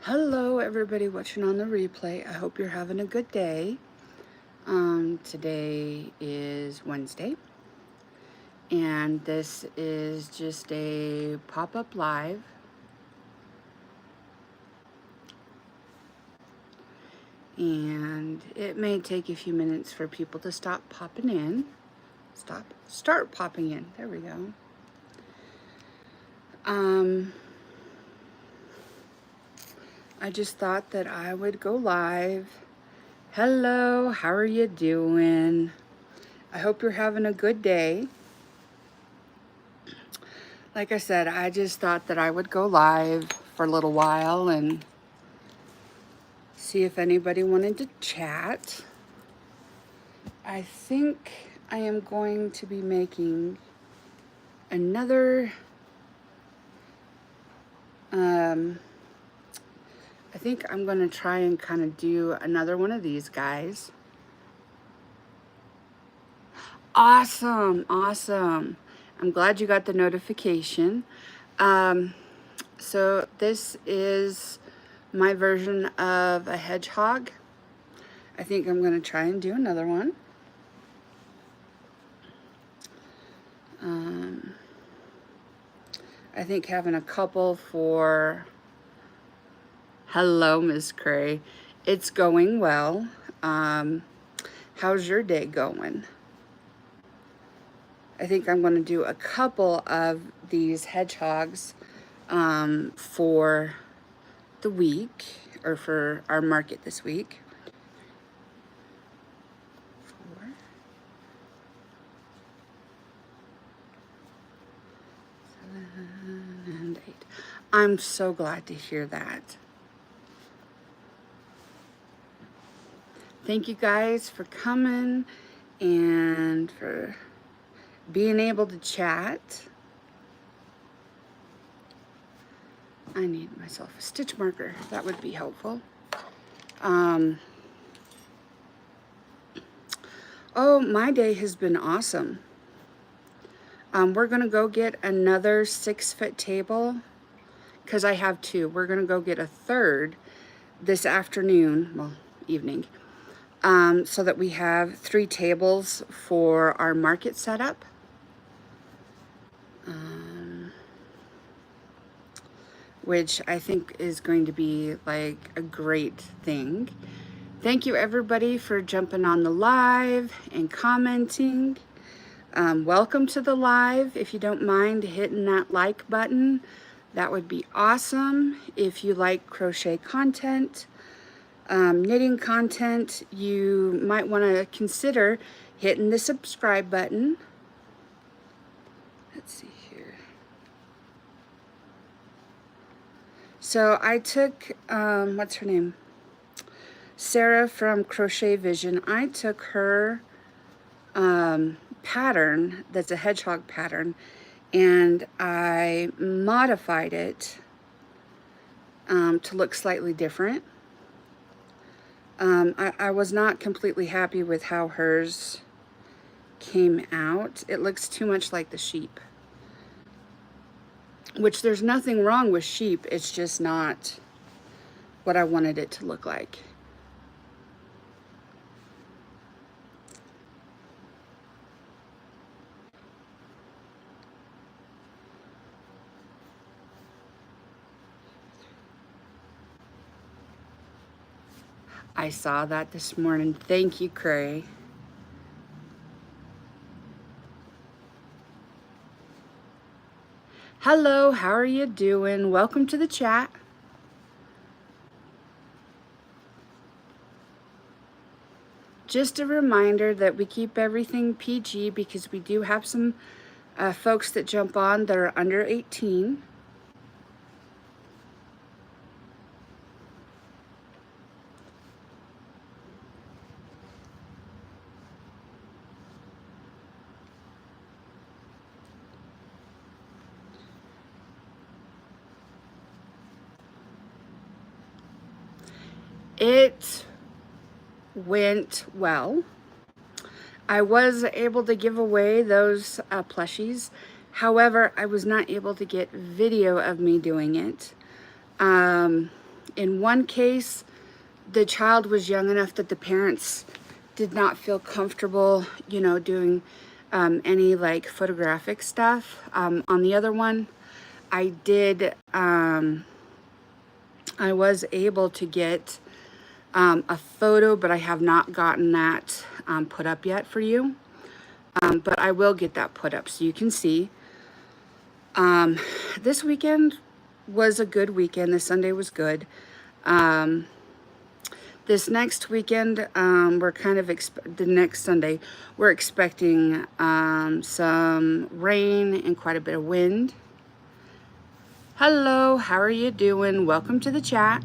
Hello everybody watching on the replay. I hope you're having a good day. Today is Wednesday and this is just a pop-up live. And it may take a few minutes for people to stop popping in. Start popping in. There we go. I just thought that I would go live. Hello, how are you doing? I hope you're having a good day. Like I said, I just thought that I would go live for a little while and see if anybody wanted to chat. I think I am going to be making another, I think I'm going to try and kind of do another one of these guys. Awesome, awesome. I'm glad you got the notification. So this is my version of a hedgehog. I think I'm going to try and do another one. I think having a couple for... Hello, Miss Cray. It's going well. How's your day going? I think I'm going to do a couple of these hedgehogs for the week, or for our market this week. 4, 7, and 8. I'm so glad to hear that. Thank you guys for coming and for being able to chat. I need myself a stitch marker. That would be helpful. Oh, my day has been awesome. We're gonna go get another 6-foot table because I have 2. We're gonna go get a third this afternoon, well, evening, so that we have 3 tables for our market setup. Which I think is going to be like a great thing. Thank you everybody for jumping on the live and commenting. Welcome to the live. If you don't mind hitting that like button, that would be awesome. If you like crochet content, knitting content, you might want to consider hitting the subscribe button. Let's see here. So I took, what's her name? Sarah from Crochet Vision. I took her pattern, that's a hedgehog pattern, and I modified it to look slightly different. I was not completely happy with how hers came out. It looks too much like the sheep. Which there's nothing wrong with sheep, it's just not what I wanted it to look like. I saw that this morning. Thank you, Cray. Hello, how are you doing? Welcome to the chat. Just a reminder that we keep everything PG because we do have some folks that jump on that are under 18. It went well. I was able to give away those plushies. However, I was not able to get video of me doing it. In one case, the child was young enough that the parents did not feel comfortable, you know, doing any like photographic stuff. On the other one, I did, I was able to get a photo, but I have not gotten that put up yet for you. But I will get that put up so you can see. This weekend was a good weekend. The Sunday was good. This next weekend, we're kind of, the next Sunday, we're expecting some rain and quite a bit of wind. Hello, how are you doing? Welcome to the chat.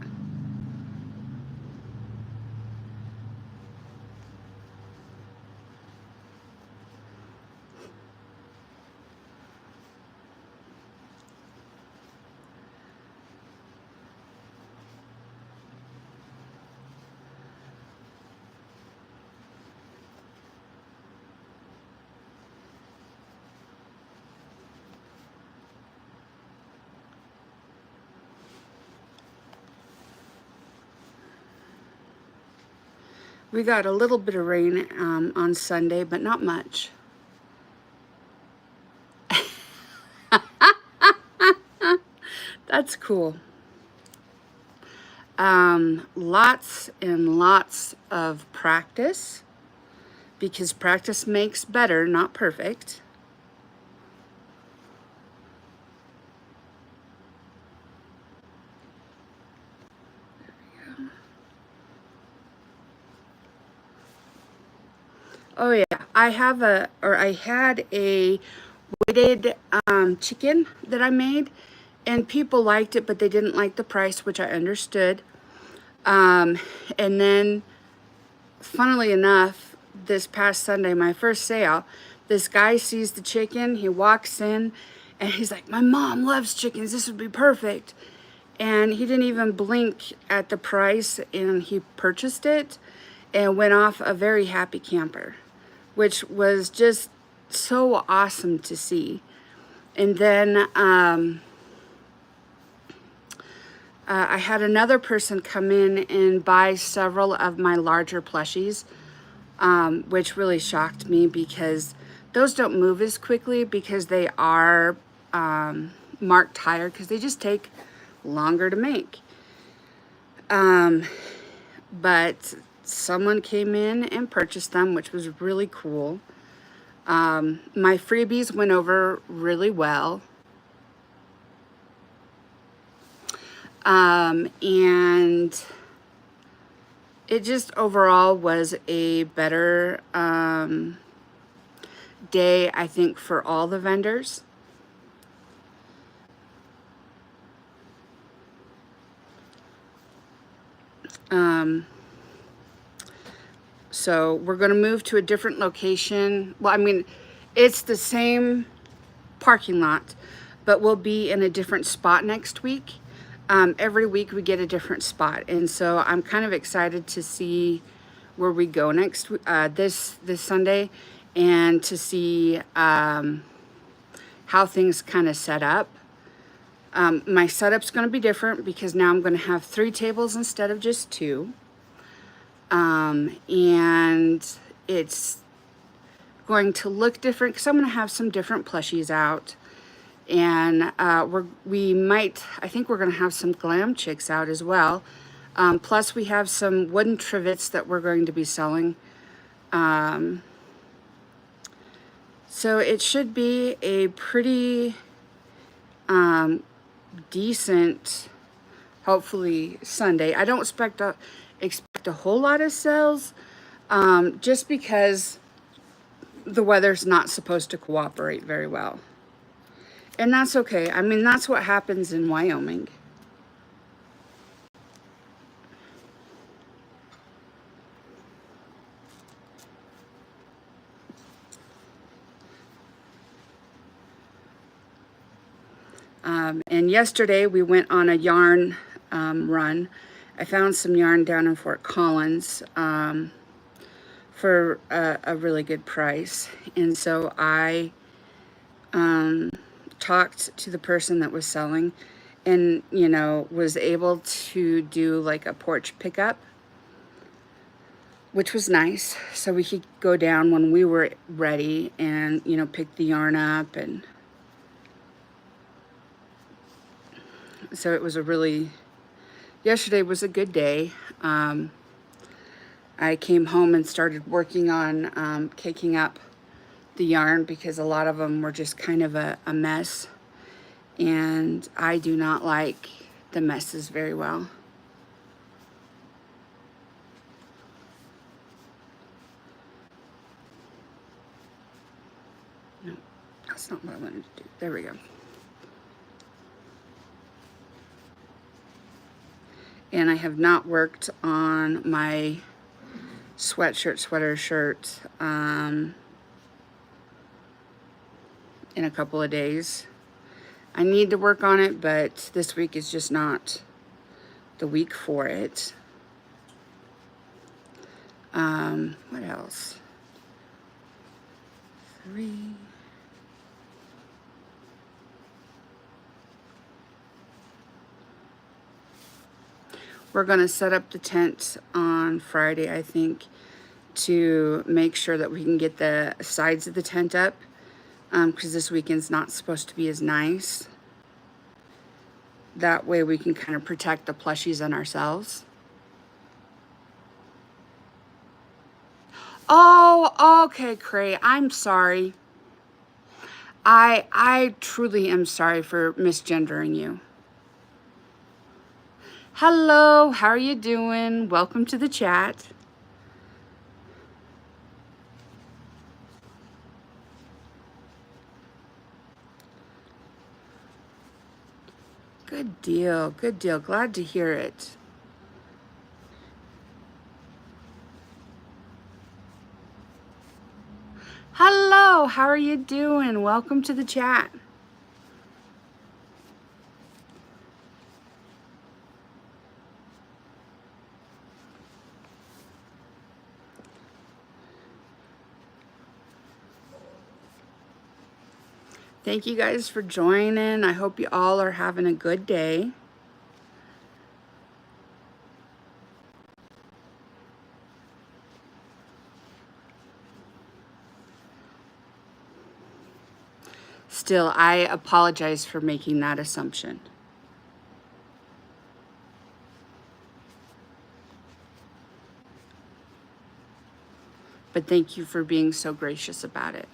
We got a little bit of rain on Sunday, but not much. That's cool. Lots and lots of practice, because practice makes better, not perfect. Oh yeah, I had a weighted chicken that I made, and people liked it, but they didn't like the price, which I understood. And then, funnily enough, this past Sunday, my first sale, this guy sees the chicken, he walks in, and he's like, "My mom loves chickens, this would be perfect." And he didn't even blink at the price, and he purchased it and went off a very happy camper, which was just so awesome to see. And then I had another person come in and buy several of my larger plushies, which really shocked me, because those don't move as quickly because they are marked higher, because they just take longer to make. But someone came in and purchased them, which was really cool. My freebies went over really well. And it just overall was a better day, I think, for all the vendors. So we're going to move to a different location. Well, I mean, it's the same parking lot, but we'll be in a different spot next week. Every week we get a different spot, and so I'm kind of excited to see where we go next this Sunday, and to see how things kind of set up. My setup's going to be different, because now I'm going to have 3 tables instead of just 2. And it's going to look different, because I'm going to have some different plushies out. And I think we're going to have some glam chicks out as well. Plus we have some wooden trivets that we're going to be selling. So it should be a pretty decent, hopefully, Sunday. I don't expect a whole lot of sales, just because the weather's not supposed to cooperate very well. And that's okay. I mean, that's what happens in Wyoming. And yesterday we went on a yarn run. I found some yarn down in Fort Collins for a really good price. And so I talked to the person that was selling, and, you know, was able to do like a porch pickup, which was nice. So we could go down when we were ready and, you know, pick the yarn up. And so it was a really, yesterday was a good day. I came home and started working on caking up the yarn because a lot of them were just kind of a mess. And I do not like the messes very well. No, that's not what I wanted to do. There we go. And I have not worked on my sweater shirt in a couple of days. I need to work on it, but this week is just not the week for it. What else? 3. We're going to set up the tent on Friday, I think, to make sure that we can get the sides of the tent up, because this weekend's not supposed to be as nice. That way we can kind of protect the plushies and ourselves. Oh, okay, Cray. I'm sorry. I truly am sorry for misgendering you. Hello, how are you doing? Welcome to the chat. Good deal, good deal. Glad to hear it. Hello, how are you doing? Welcome to the chat. Thank you guys for joining. I hope you all are having a good day. Still, I apologize for making that assumption. But thank you for being so gracious about it.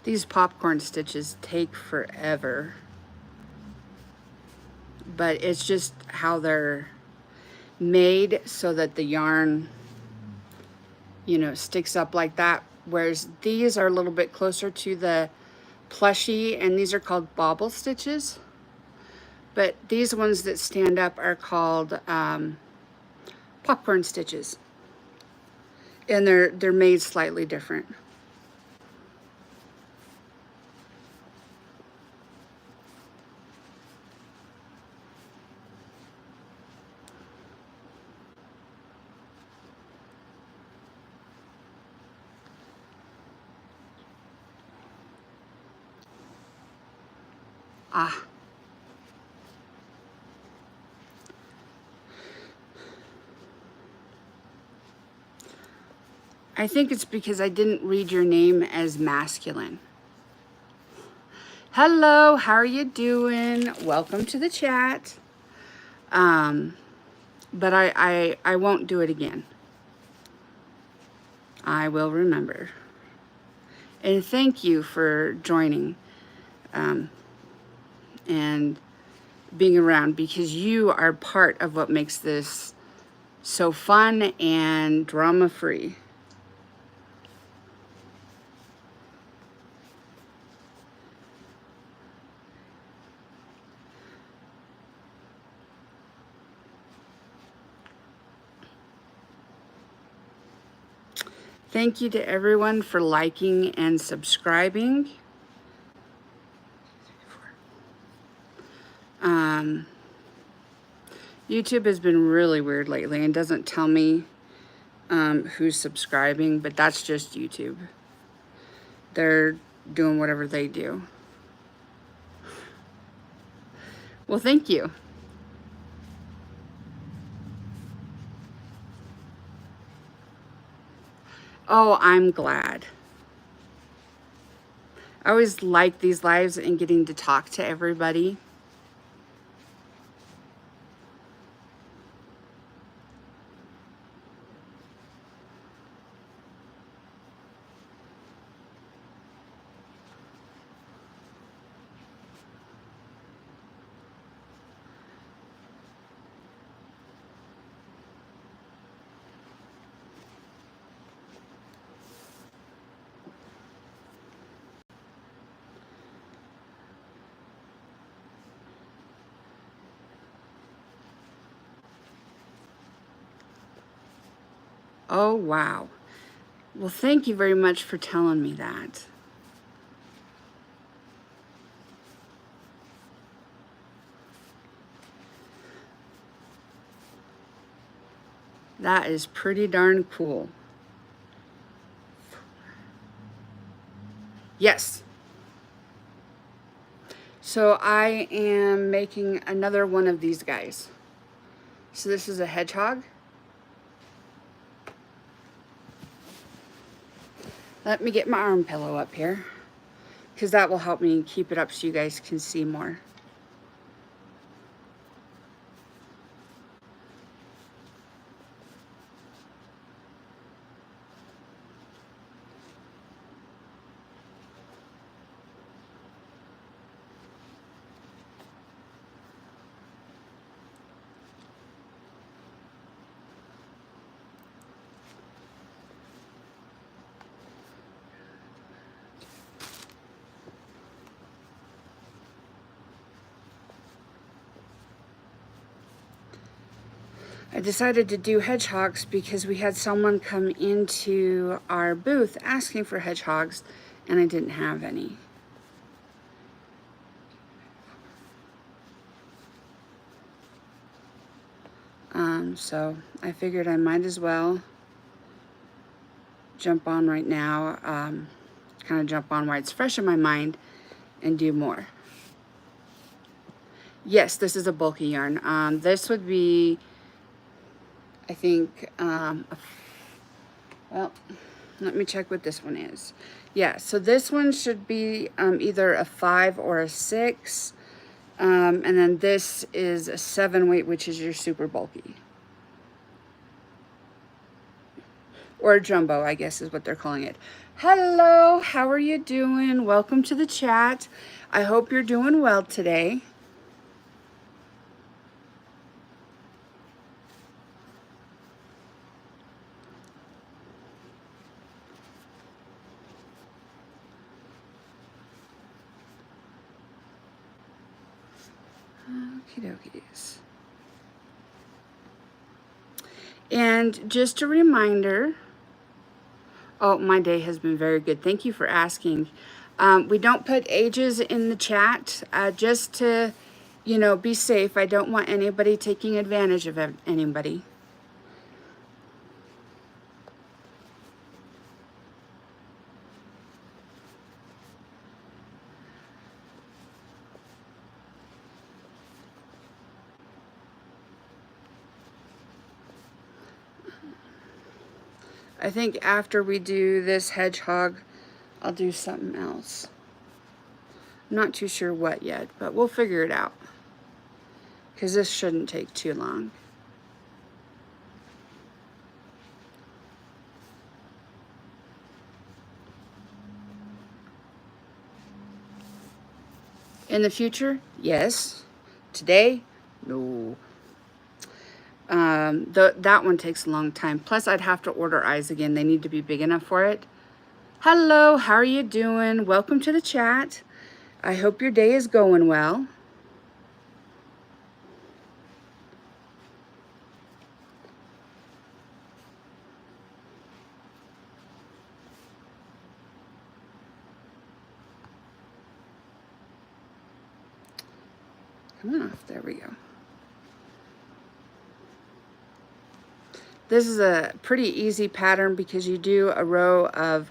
These popcorn stitches take forever, but it's just how they're made so that the yarn, you know, sticks up like that. Whereas these are a little bit closer to the plushie, and these are called bobble stitches. But these ones that stand up are called popcorn stitches, and they're made slightly different. Ah. I think it's because I didn't read your name as masculine. Hello, how are you doing? Welcome to the chat. But I won't do it again. I will remember. And thank you for joining and being around, because you are part of what makes this so fun and drama-free. Thank you to everyone for liking and subscribing. YouTube has been really weird lately and doesn't tell me who's subscribing, but that's just YouTube. They're doing whatever they do. Well, thank you. Oh, I'm glad. I always like these lives and getting to talk to everybody. Oh, wow. Well, thank you very much for telling me that. That is pretty darn cool. Yes. So I am making another one of these guys. So this is a hedgehog. Let me get my arm pillow up here, because that will help me keep it up so you guys can see more. I decided to do hedgehogs because we had someone come into our booth asking for hedgehogs and I didn't have any. So I figured I might as well jump on right now, kind of jump on while it's fresh in my mind and do more. Yes, this is a bulky yarn. This would be, I think, well, let me check what this one is. Yeah, so this one should be either a 5 or a 6. And then this is a 7 weight, which is your super bulky. Or jumbo, I guess is what they're calling it. Hello, how are you doing? Welcome to the chat. I hope you're doing well today. Okie dokies. And just a reminder, oh, my day has been very good. Thank you for asking. We don't put ages in the chat just to, you know, be safe. I don't want anybody taking advantage of anybody. I think after we do this hedgehog, I'll do something else. I'm not too sure what yet, but we'll figure it out. Because this shouldn't take too long. In the future, yes. Today, no. that one takes a long time. Plus, I'd have to order eyes again. They need to be big enough for it. Hello, how are you doing? Welcome to the chat. I hope your day is going well. Come on off, there we go. This is a pretty easy pattern because you do a row of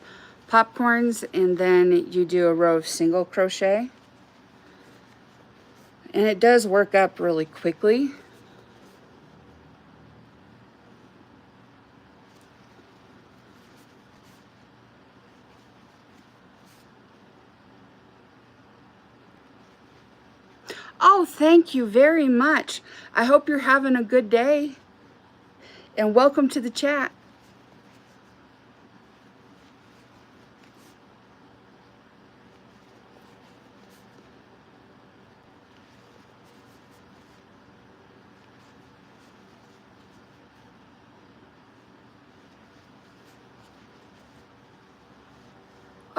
popcorns and then you do a row of single crochet. And it does work up really quickly. Oh, thank you very much. I hope you're having a good day. And welcome to the chat.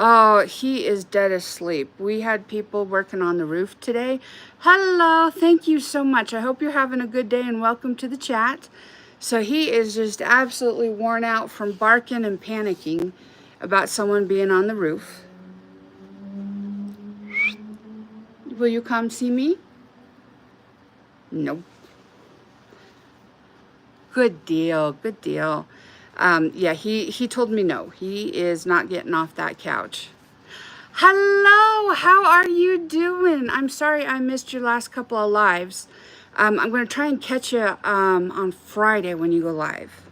Oh, he is dead asleep. We had people working on the roof today. Hello, thank you so much. I hope you're having a good day and welcome to the chat. So he is just absolutely worn out from barking and panicking about someone being on the roof. Will you come see me? Nope. Good deal, good deal. Yeah, he told me no. He is not getting off that couch. Hello, how are you doing? I'm sorry I missed your last couple of lives. I'm going to try and catch you on Friday when you go live.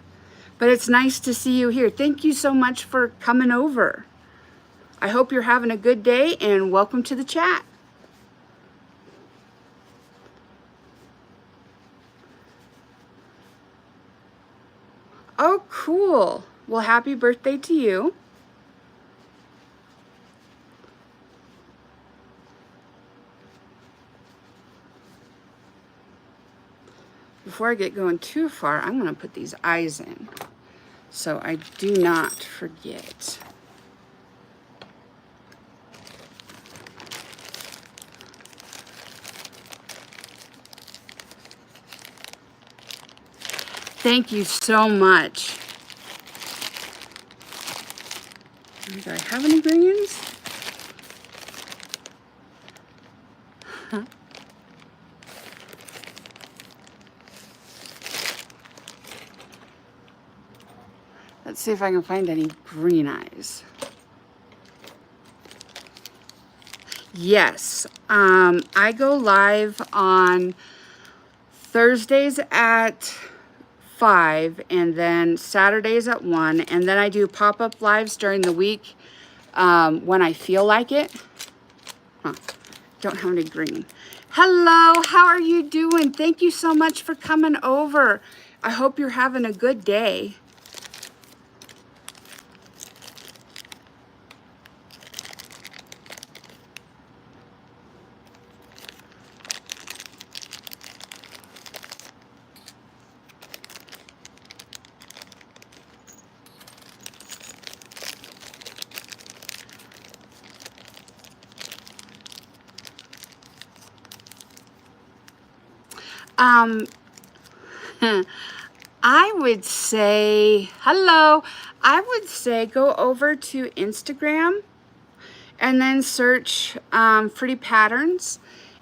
But it's nice to see you here. Thank you so much for coming over. I hope you're having a good day and welcome to the chat. Oh, cool. Well, happy birthday to you. Before I get going too far, I'm going to put these eyes in so I do not forget. Thank you so much. Do I have any greens? Huh? Let's see if I can find any green eyes. Yes, I go live on Thursdays at 5 and then Saturdays at 1, and then I do pop-up lives during the week when I feel like it. Don't have any green. Hello, how are you doing? Thank you so much for coming over. I hope you're having a good day. I would say, hello, I would say go over to Instagram and then search free patterns.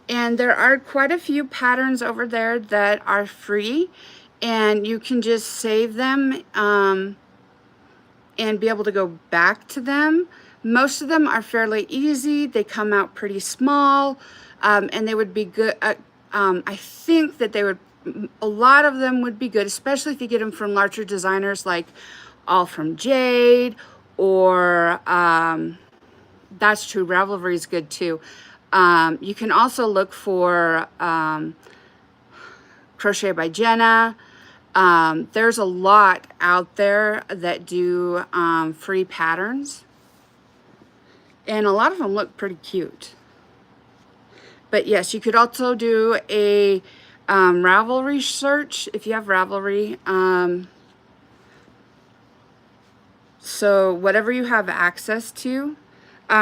And there are quite a few patterns over there that are free, and you can just save them and be able to go back to them. Most of them are fairly easy. They come out pretty small, and they would be good. I think that they would, a lot of them would be good, especially if you get them from larger designers like All From Jade, or that's true, Ravelry is good too. You can also look for Crochet by Jenna. There's a lot out there that do free patterns, and a lot of them look pretty cute. But yes, you could also do a Ravelry search, if you have Ravelry. So whatever you have access to.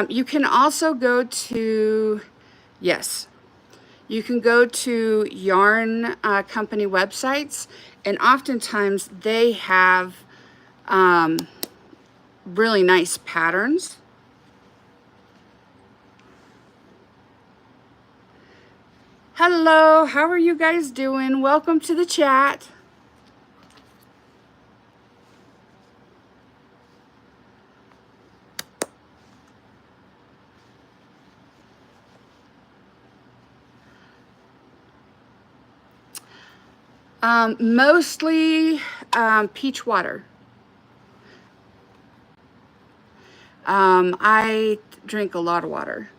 You can also go to, yes, you can go to yarn company websites, and oftentimes they have really nice patterns. Hello, how are you guys doing? Welcome to the chat. Mostly peach water. I drink a lot of water.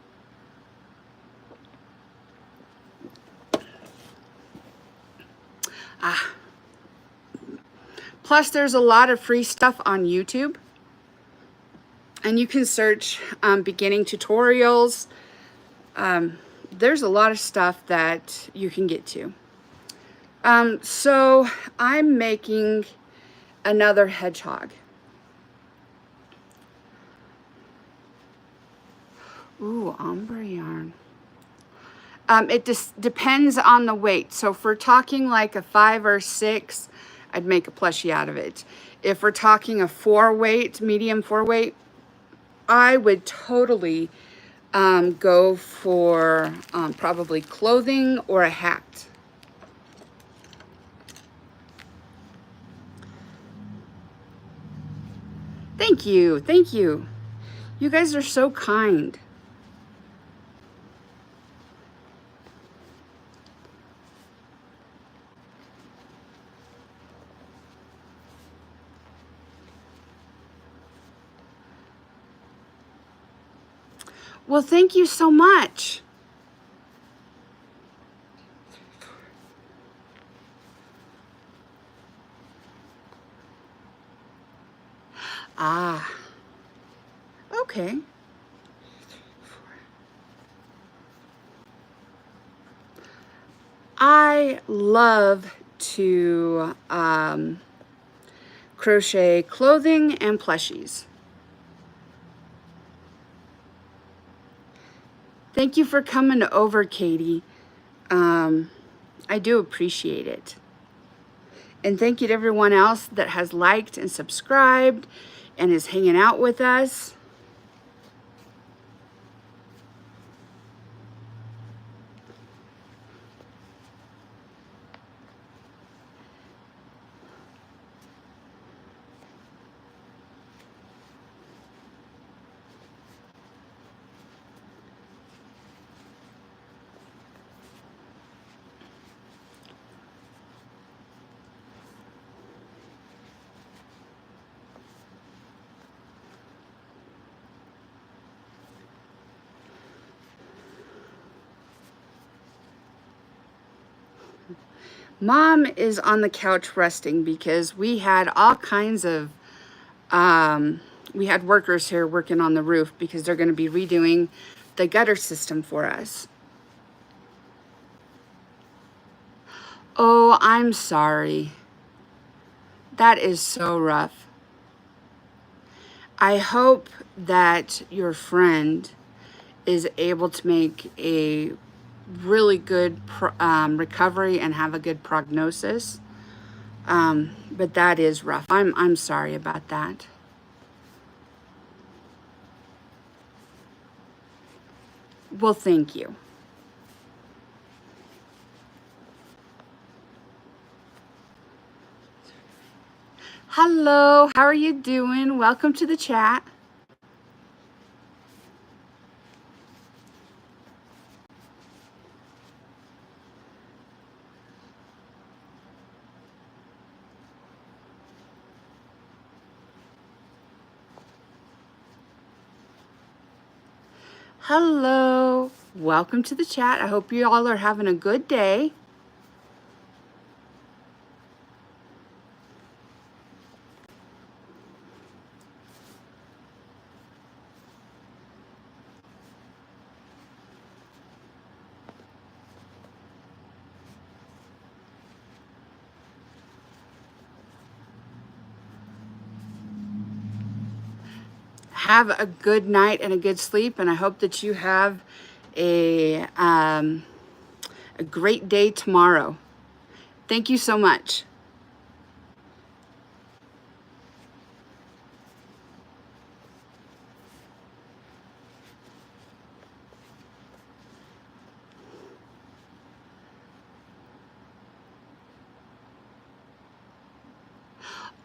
Plus, there's a lot of free stuff on YouTube. And you can search beginning tutorials. There's a lot of stuff that you can get to. So I'm making another hedgehog. Ooh, ombre yarn. It just depends on the weight. So if we're talking like a 5 or 6, I'd make a plushie out of it. If we're talking a 4 weight, medium 4 weight, I would totally go for probably clothing or a hat. Thank you, thank you. You guys are so kind. Well, thank you so much. Ah, okay. I love to crochet clothing and plushies. Thank you for coming over, Katie. I do appreciate it. And thank you to everyone else that has liked and subscribed and is hanging out with us. Mom is on the couch resting because we had all kinds of, we had workers here working on the roof because they're going to be redoing the gutter system for us. Oh, I'm sorry. That is so rough. I hope that your friend is able to make a really good recovery and have a good prognosis. But that is rough. I'm sorry about that. Well, thank you. Hello, how are you doing? Welcome to the chat. Hello, welcome to the chat. I hope you all are having a good day. have a good night and a good sleep, and I hope that you have a great day tomorrow. Thank you so much.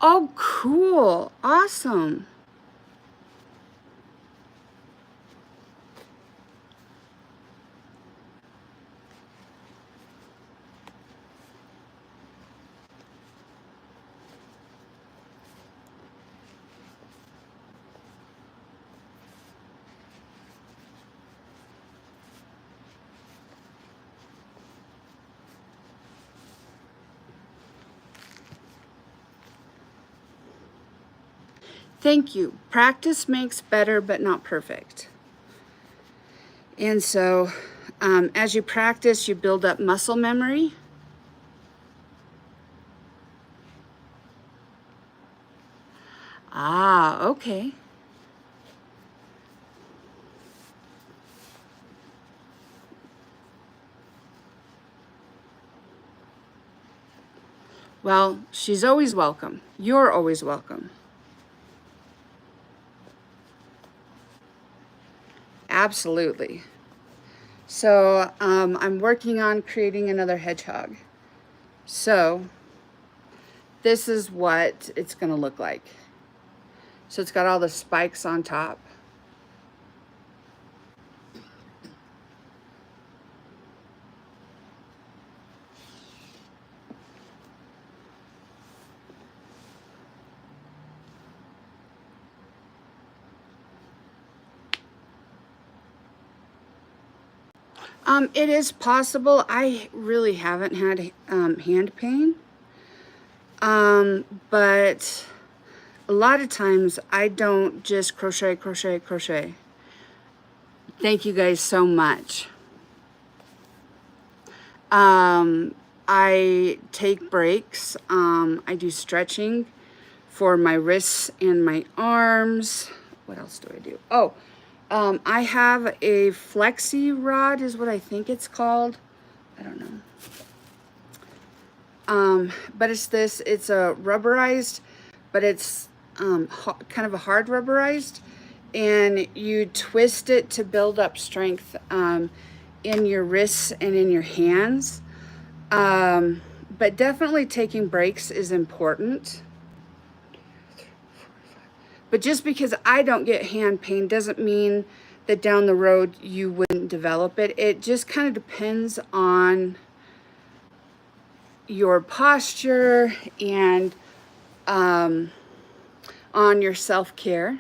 Oh, cool. Awesome. Thank you. Practice makes better, but not perfect. And so as you practice, you build up muscle memory. Ah, okay. Well, she's always welcome. You're always welcome. Absolutely. So I'm working on creating another hedgehog. So this is what it's going to look like. So it's got all the spikes on top. It is possible. I really haven't had hand pain. But a lot of times I don't just crochet, crochet, crochet. Thank you guys so much. I take breaks. I do stretching for my wrists and my arms. What else do I do? Oh, I have a flexi rod is what I think it's called. I don't know. But it's this, it's a rubberized, but it's kind of a hard rubberized, and you twist it to build up strength in your wrists and in your hands. But definitely taking breaks is important. But just because I don't get hand pain doesn't mean that down the road you wouldn't develop it. It just kind of depends on your posture and on your self-care.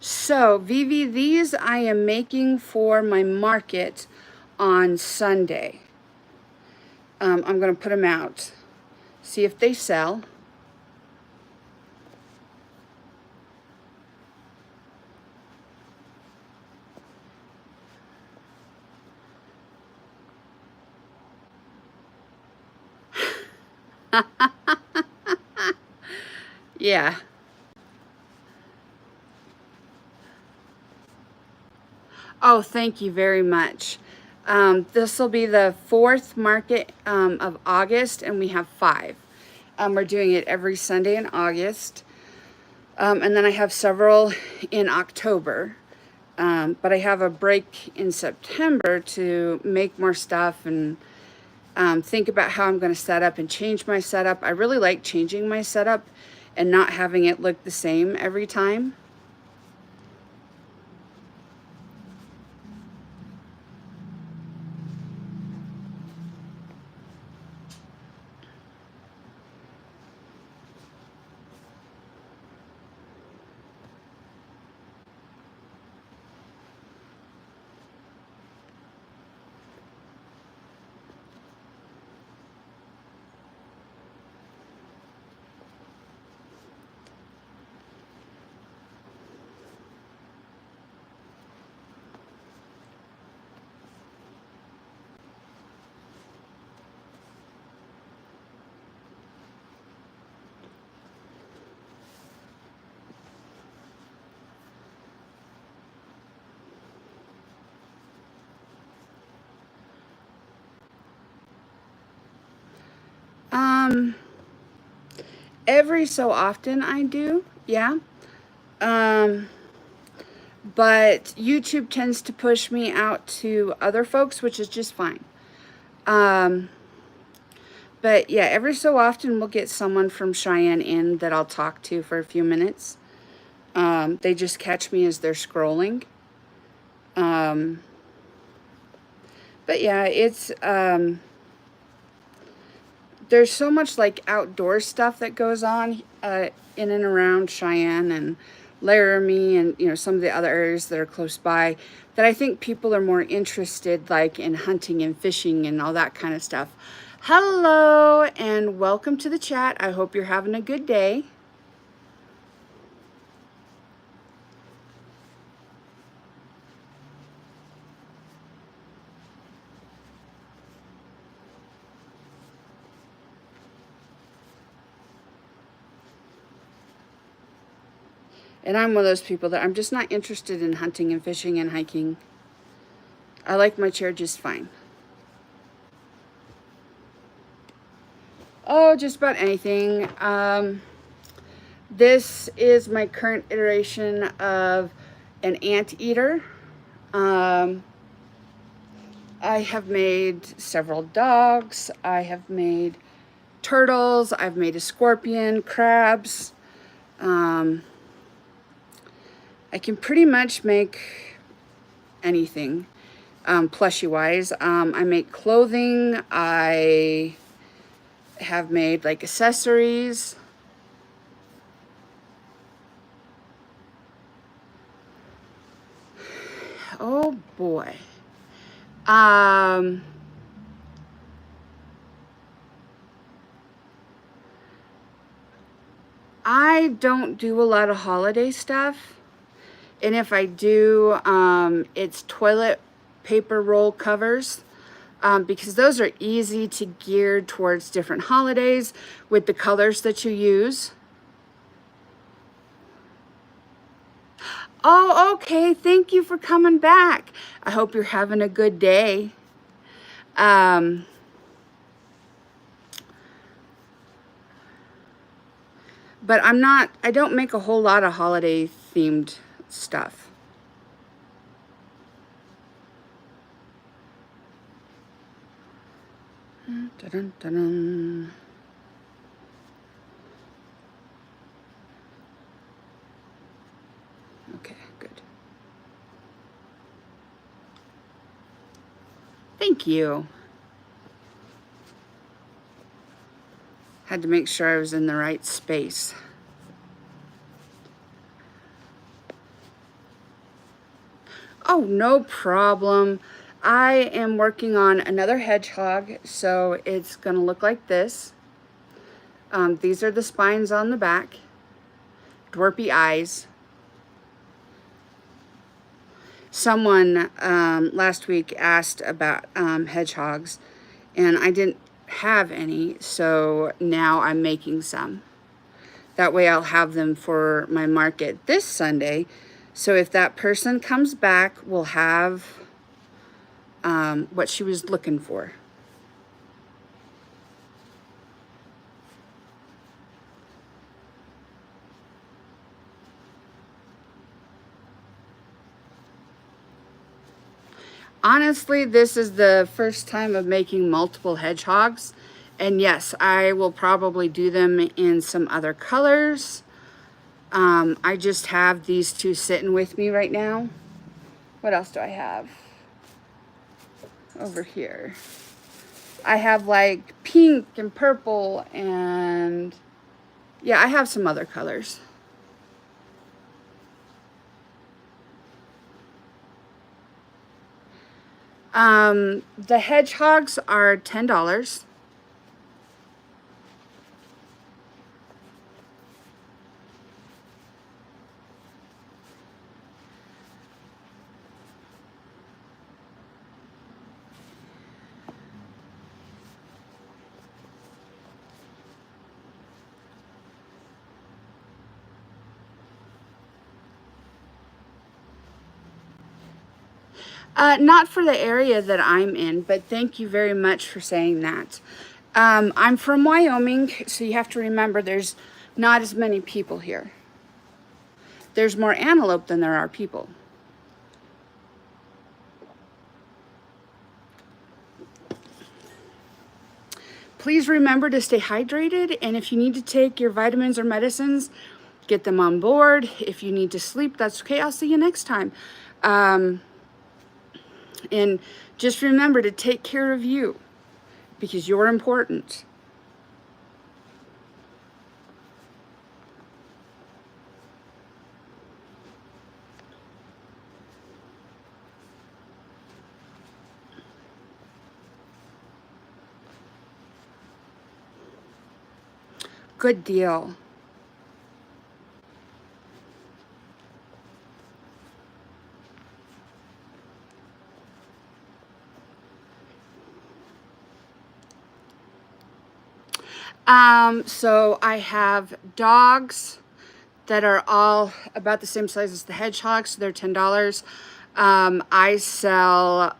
So Vivi, these I am making for my market on Sunday. I'm going to put them out, see if they sell. Yeah. Oh, thank you very much. This will be the 4th market of August, and we have 5. We're doing it every Sunday in August. And then I have several in October. But I have a break in September to make more stuff and think about how I'm going to set up and change my setup. I really like changing my setup and not having it look the same every time. Every so often I do, yeah. But YouTube tends to push me out to other folks, which is just fine. But yeah, every so often we'll get someone from Cheyenne in that I'll talk to for a few minutes. They just catch me as they're scrolling. But yeah, it's there's so much like outdoor stuff that goes on in and around Cheyenne and Laramie and some of the other areas that are close by that I think people are more interested like in hunting and fishing and all that kind of stuff. Hello and welcome to the chat. I hope you're having a good day. And I'm one of those people that I'm just not interested in hunting and fishing and hiking. I like my chair just fine. Oh, just about anything. This is my current iteration of an anteater. I have made several dogs. I have made turtles. I've made a scorpion, crabs. I can pretty much make anything, plushie wise. I make clothing. I have made like accessories. Oh boy. I don't do a lot of holiday stuff. And if I do, it's toilet paper roll covers. Because those are easy to gear towards different holidays with the colors that you use. Oh, okay. Thank you for coming back. I hope you're having a good day. But I don't make a whole lot of holiday themed stuff. Dun, dun, dun. Okay, good. Thank you. Had to make sure I was in the right space. Oh, no problem. I am working on another hedgehog, so it's going to look like this. These are the spines on the back. Dwarpy eyes. Someone last week asked about hedgehogs, and I didn't have any, so now I'm making some. That way I'll have them for my market this Sunday. So if that person comes back, we'll have what she was looking for. Honestly, this is the first time of making multiple hedgehogs. And yes, I will probably do them in some other colors. I just have these two sitting with me right now. What else do I have? Over here. I have like pink and purple and yeah, I have some other colors. The hedgehogs are $10. Not for the area that I'm in, but thank you very much for saying that. I'm from Wyoming, so you have to remember there's not as many people here. There's more antelope than there are people. Please remember to stay hydrated, and if you need to take your vitamins or medicines, get them on board. If you need to sleep, that's okay. I'll see you next time. And just remember to take care of you, because you're important. Good deal. So I have dogs that are all about the same size as the hedgehogs. So they're $10. I sell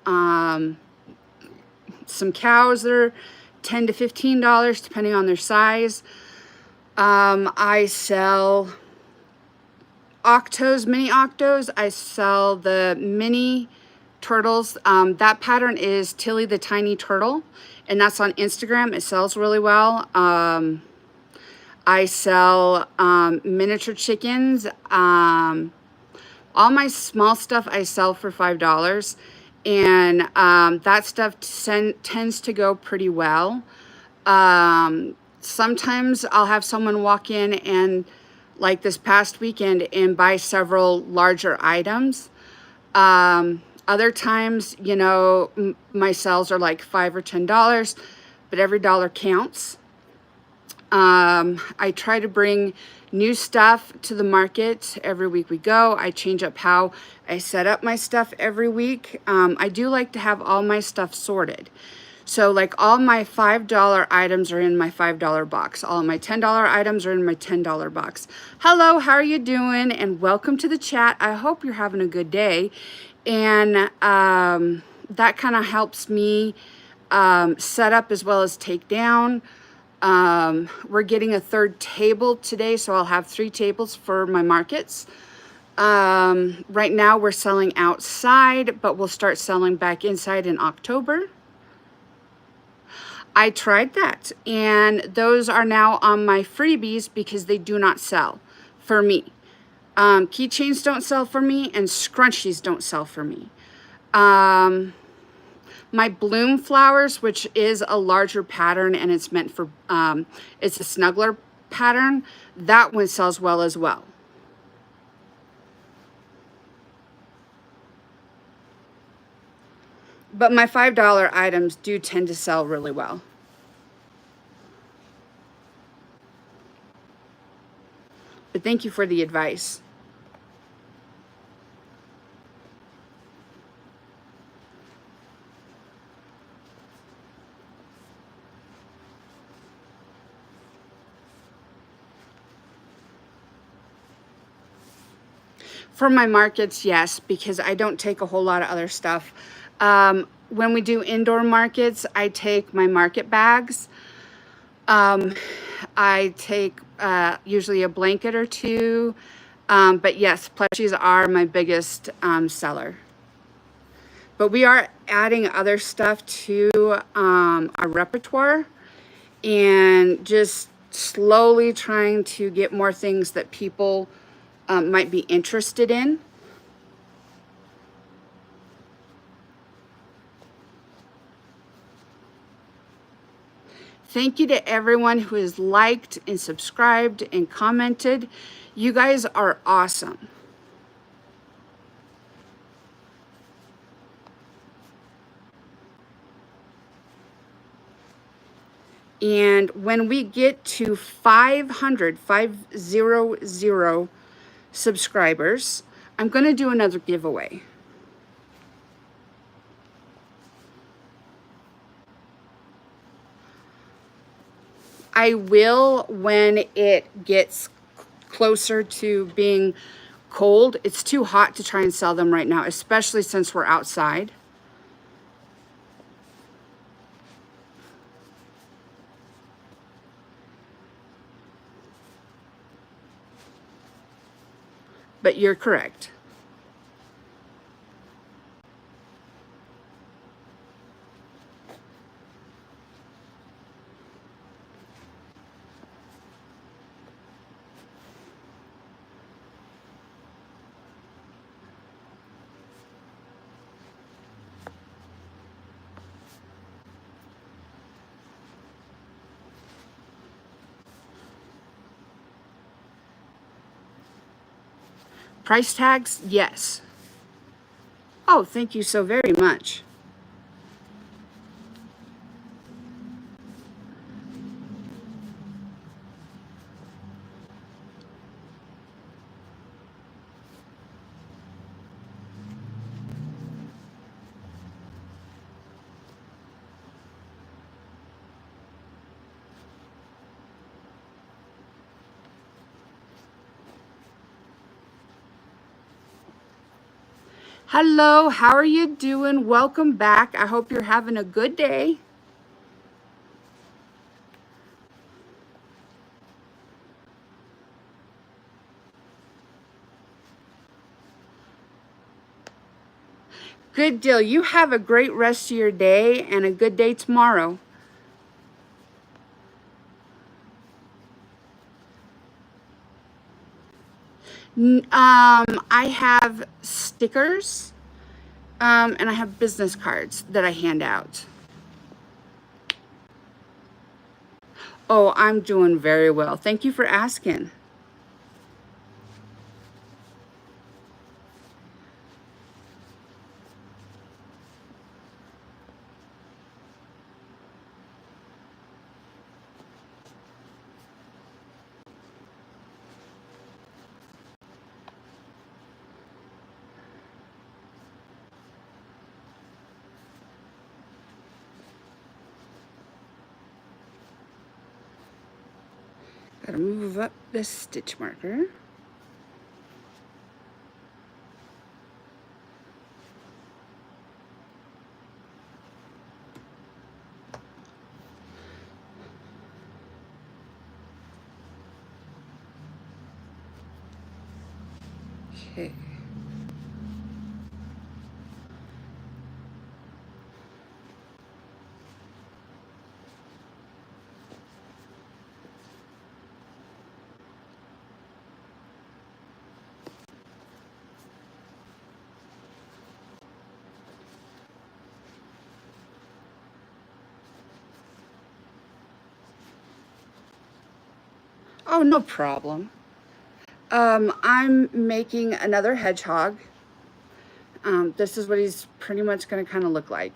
some cows that are $10 to $15 depending on their size. I sell octos, mini octos. I sell the mini turtles. That pattern is Tilly the Tiny Turtle, and that's on Instagram. It sells really well. I sell miniature chickens. All my small stuff I sell for $5, and that stuff tends to go pretty well. Sometimes I'll have someone walk in and, like this past weekend, and buy several larger items. Other times, you know, my sales are like $5 or $10, but every dollar counts. I try to bring new stuff to the market every week we go. I change up how I set up my stuff every week. I do like to have all my stuff sorted. So like all my $5 items are in my $5 box. All of my $10 items are in my $10 box. Hello, how are you doing? And welcome to the chat. I hope you're having a good day. And that kind of helps me set up as well as take down. We're getting a third table today, so I'll have 3 tables for my markets. Right now we're selling outside, but we'll start selling back inside in October. I tried that, and those are now on my freebies because they do not sell for me. Keychains don't sell for me, and scrunchies don't sell for me. My bloom flowers, which is a larger pattern and it's meant for, it's a snuggler pattern, that one sells well as well. But my $5 items do tend to sell really well. But thank you for the advice. For my markets, yes, because I don't take a whole lot of other stuff. When we do indoor markets, I take my market bags. I take usually a blanket or 2. But yes, plushies are my biggest seller. But we are adding other stuff to our repertoire and just slowly trying to get more things that people might be interested in. Thank you to everyone who has liked and subscribed and commented. You guys are awesome. And when we get to 500 subscribers, I'm going to do another giveaway. I will when it gets closer to being cold. It's too hot to try and sell them right now, especially since we're outside. but you're correct. Price tags? Yes. Oh, thank you so very much. Hello, how are you doing? Welcome back. I hope you're having a good day. Good deal. You have a great rest of your day and a good day tomorrow. I have stickers, and I have business cards that I hand out. Oh, I'm doing very well. Thank you for asking. Gotta move up this stitch marker. Okay. Oh, no problem. I'm making another hedgehog. This is what he's pretty much gonna kind of look like.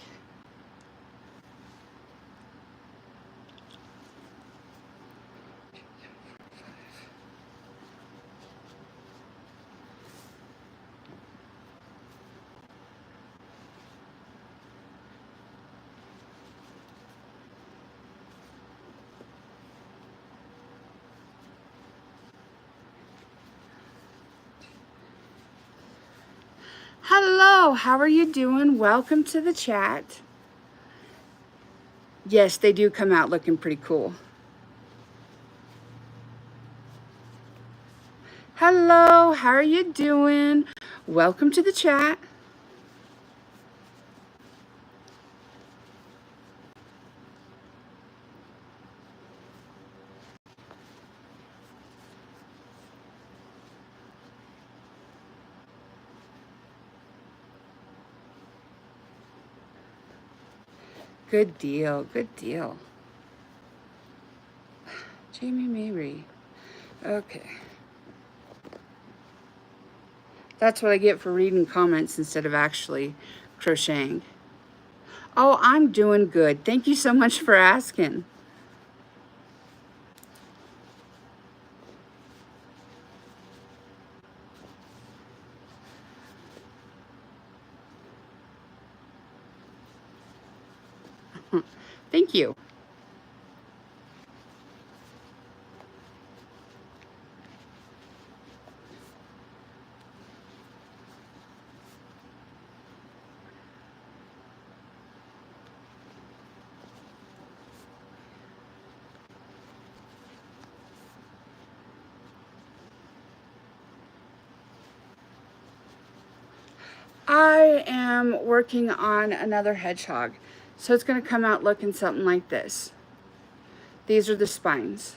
Hello, how are you doing? Welcome to the chat. Yes, they do come out looking pretty cool. Hello, how are you doing? Welcome to the chat. Good deal, good deal. Jamie Mary. Okay. That's what I get for reading comments instead of actually crocheting. Oh, I'm doing good. Thank you so much for asking. Thank you. I am working on another hedgehog. So it's going to come out looking something like this. These are the spines.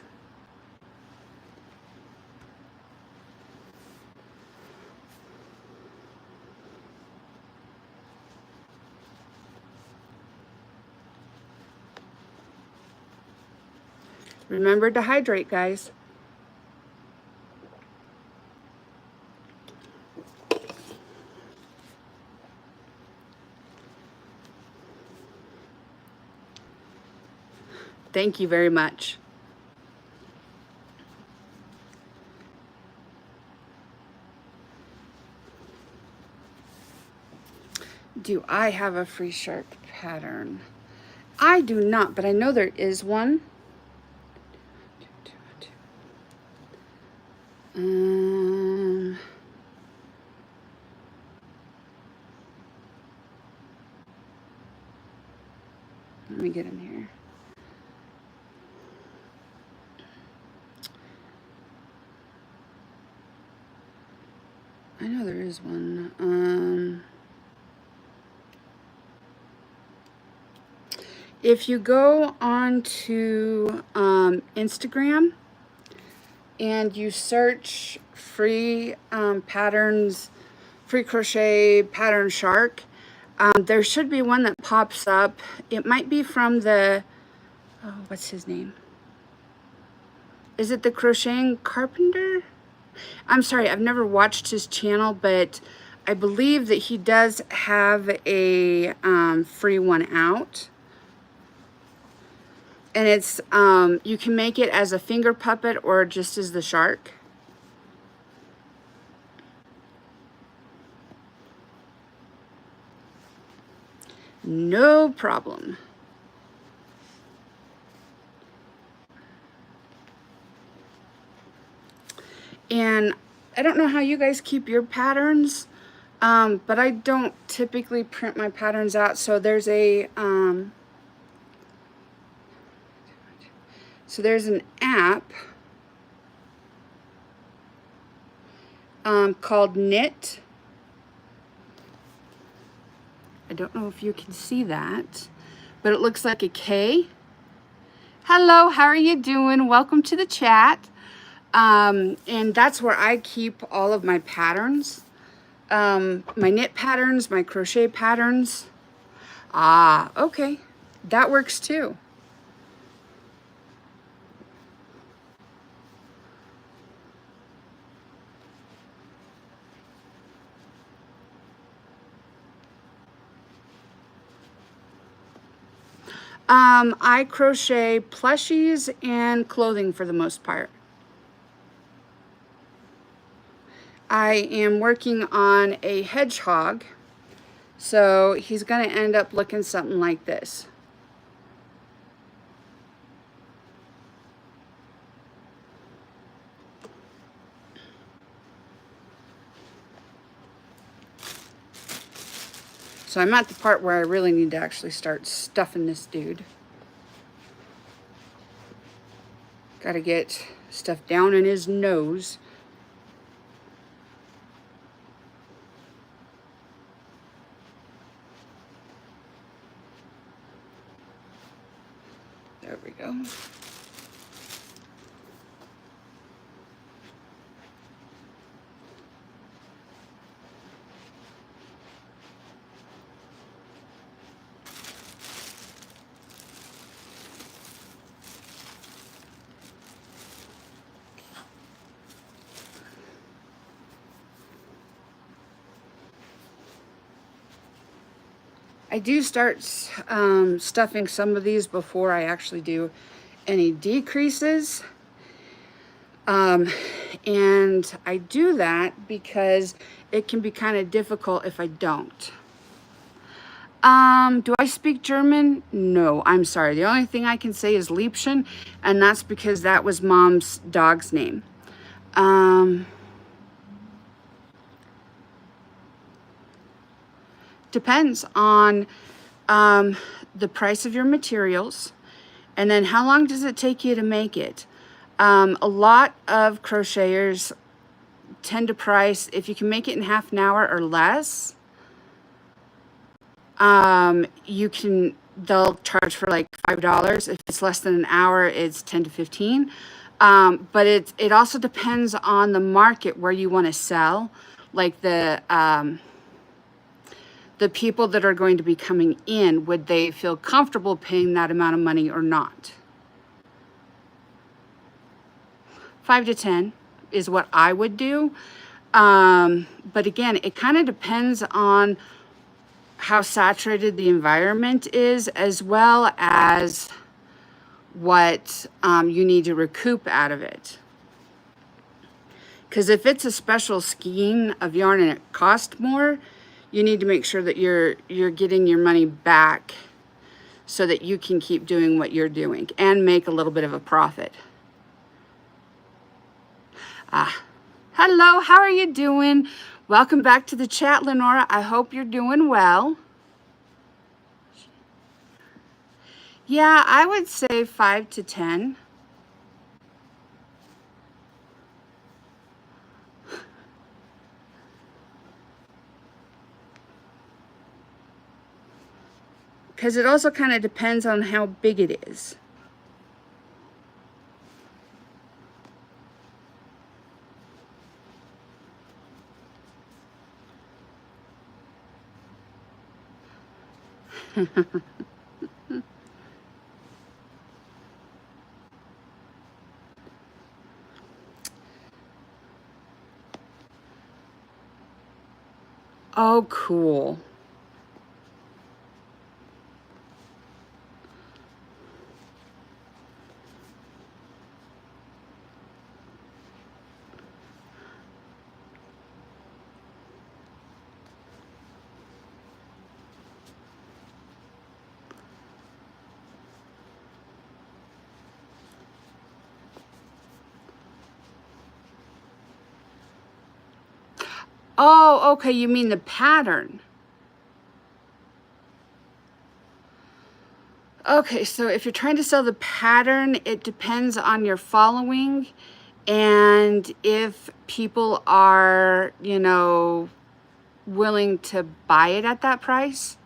Remember to hydrate, guys. Thank you very much. Do I have a free shark pattern? I do not, but I know there is one. Let me get in here. I know there is one. If you go on to Instagram and you search free patterns, free crochet pattern shark, there should be one that pops up. It might be from the, oh, what's his name? Is it the Crocheting Carpenter? I'm sorry, I've never watched his channel, but I believe that he does have a free one out. And it's, you can make it as a finger puppet or just as the shark. No problem. And I don't know how you guys keep your patterns, but I don't typically print my patterns out. So there's a, there's an app called Knit. I don't know if you can see that, but it looks like a K. Hello, how are you doing? Welcome to the chat. And that's where I keep all of my patterns, my knit patterns, my crochet patterns. Ah, okay, that works too. I crochet plushies and clothing for the most part. I am working on a hedgehog, so he's going to end up looking something like this. So I'm at the part where I really need to actually start stuffing this dude. Got to get stuff down in his nose. There we go. I do start stuffing some of these before I actually do any decreases. And I do that because it can be kind of difficult if I don't. Do I speak German? No, I'm sorry. The only thing I can say is Liebchen, and that's because that was Mom's dog's name. Depends on the price of your materials, and then how long does it take you to make it. A lot of crocheters tend to price, if you can make it in half an hour or less, they'll charge for like $5. If it's less than an hour, it's 10 to 15. But it also depends on the market where you want to sell, like the people that are going to be coming in, would they feel comfortable paying that amount of money or not? 5 to 10 is what I would do. But again, it kind of depends on how saturated the environment is, as well as what you need to recoup out of it. Because if it's a special skein of yarn and it costs more, you need to make sure that you're getting your money back so that you can keep doing what you're doing and make a little bit of a profit. Hello, how are you doing? Welcome back to the chat, Lenora. I hope you're doing well. Yeah, I would say 5 to 10. Because it also kind of depends on how big it is. Oh, cool. Oh, okay, you mean the pattern. Okay, so if you're trying to sell the pattern, it depends on your following and if people are, willing to buy it at that price.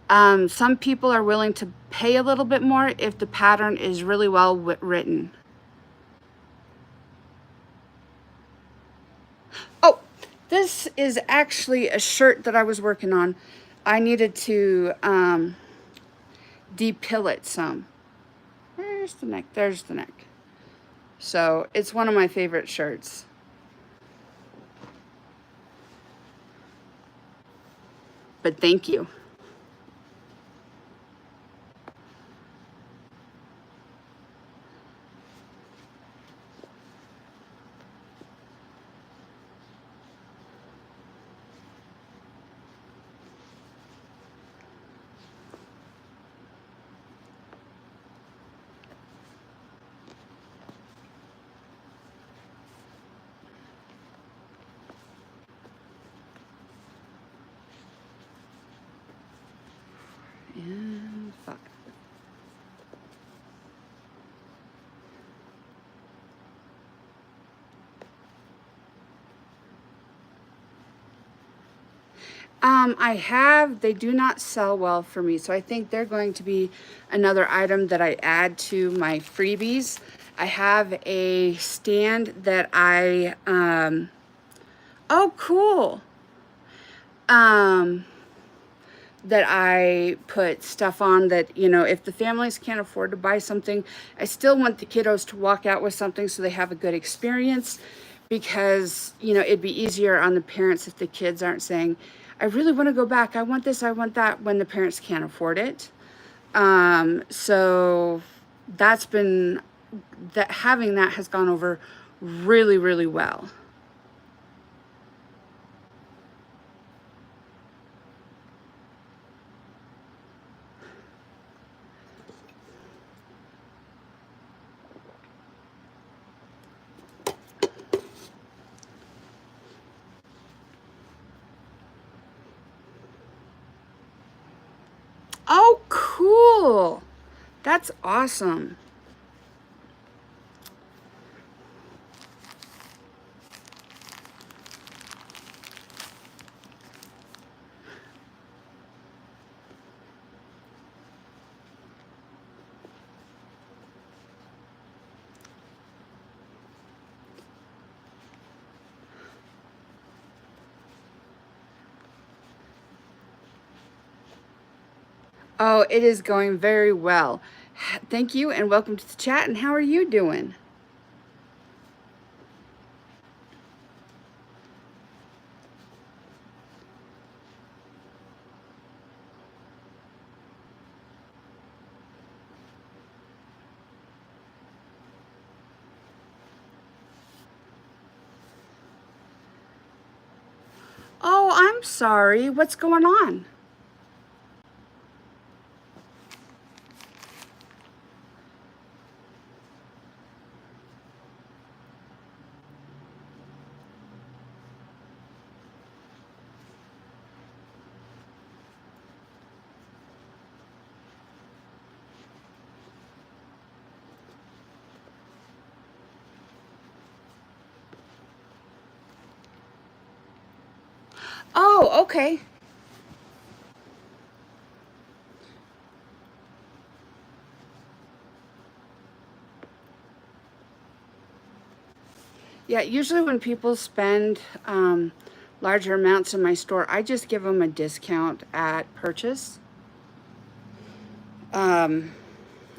Some people are willing to pay a little bit more if the pattern is really well written. Oh, this is actually a shirt that I was working on. I needed to depill it some. Where's the neck? There's the neck. So it's one of my favorite shirts. But thank you. And 5. They do not sell well for me, so I think they're going to be another item that I add to my freebies. I have a stand that oh, cool. That I put stuff on that, if the families can't afford to buy something, I still want the kiddos to walk out with something so they have a good experience, because, it'd be easier on the parents if the kids aren't saying, I really want to go back, I want this, I want that, when the parents can't afford it. So having that has gone over really, really well. Oh, cool. That's awesome. Oh, it is going very well. Thank you and welcome to the chat. And how are you doing? Oh, I'm sorry. What's going on? Oh, okay. Yeah, usually when people spend larger amounts in my store, I just give them a discount at purchase.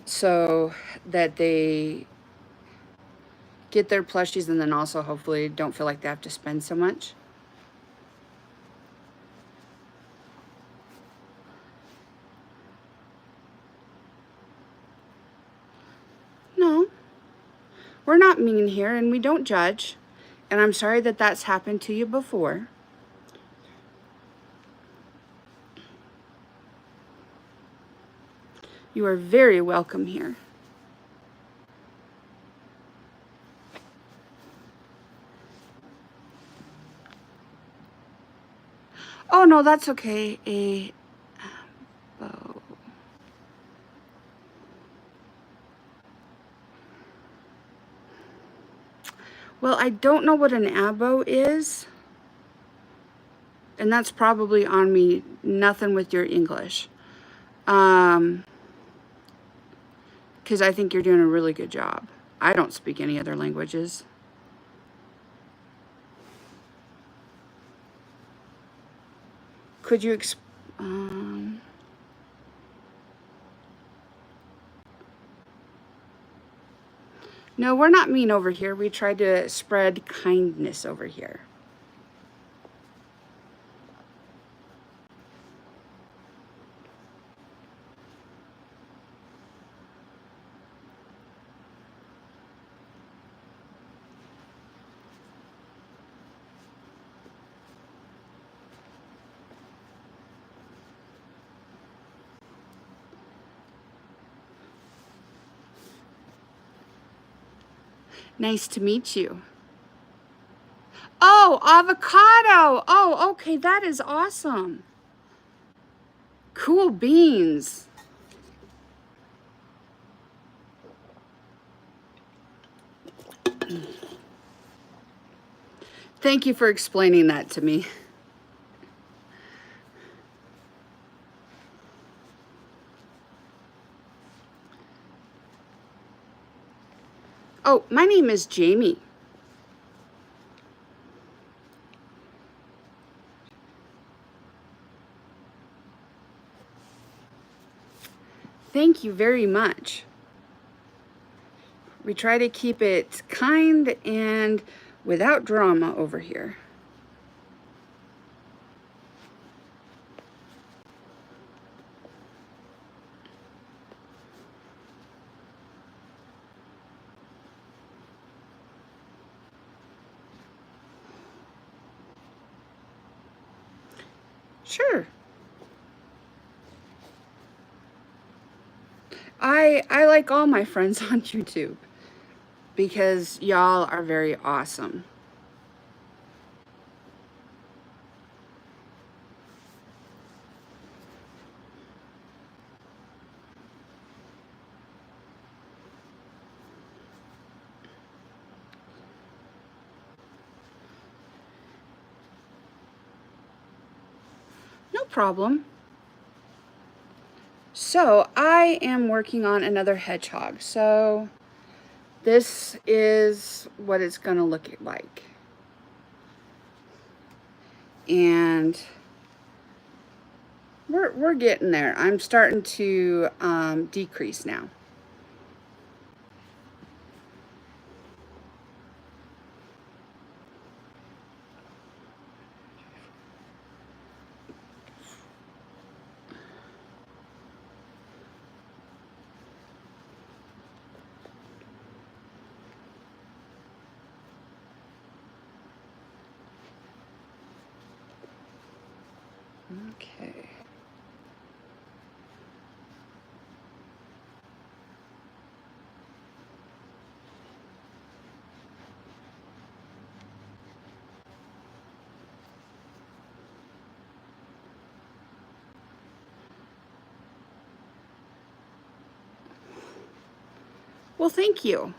So that they get their plushies and then also hopefully don't feel like they have to spend so much. No, we're not mean here and we don't judge. And I'm sorry that that's happened to you before. You are very welcome here. Oh, no, that's okay. A bow. Well, I don't know what an abo is. And that's probably on me. Nothing with your English. Because I think you're doing a really good job. I don't speak any other languages. Could you No, we're not mean over here. We try to spread kindness over here. Nice to meet you. Oh, avocado. Oh, okay. That is awesome. Cool beans. Thank you for explaining that to me. Oh, my name is Jamie. Thank you very much. We try to keep it kind and without drama over here. Sure. I like all my friends on YouTube because y'all are very awesome. No problem. So I am working on another hedgehog. So this is what it's gonna look like. And We're getting there. I'm starting to decrease now. Okay. Well, thank you.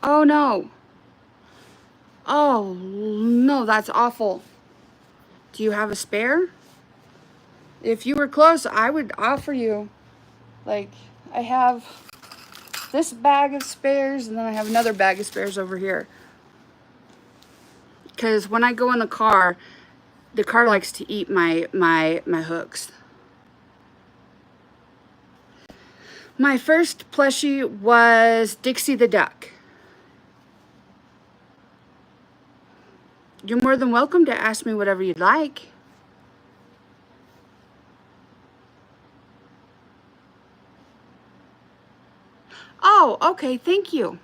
Oh no. Oh no, that's awful. Do you have a spare? If you were close, I would offer you, like, I have this bag of spares and then I have another bag of spares over here. Because when I go in the car likes to eat my hooks. My first plushie was Dixie the Duck. You're more than welcome to ask me whatever you'd like. Oh, okay, thank you.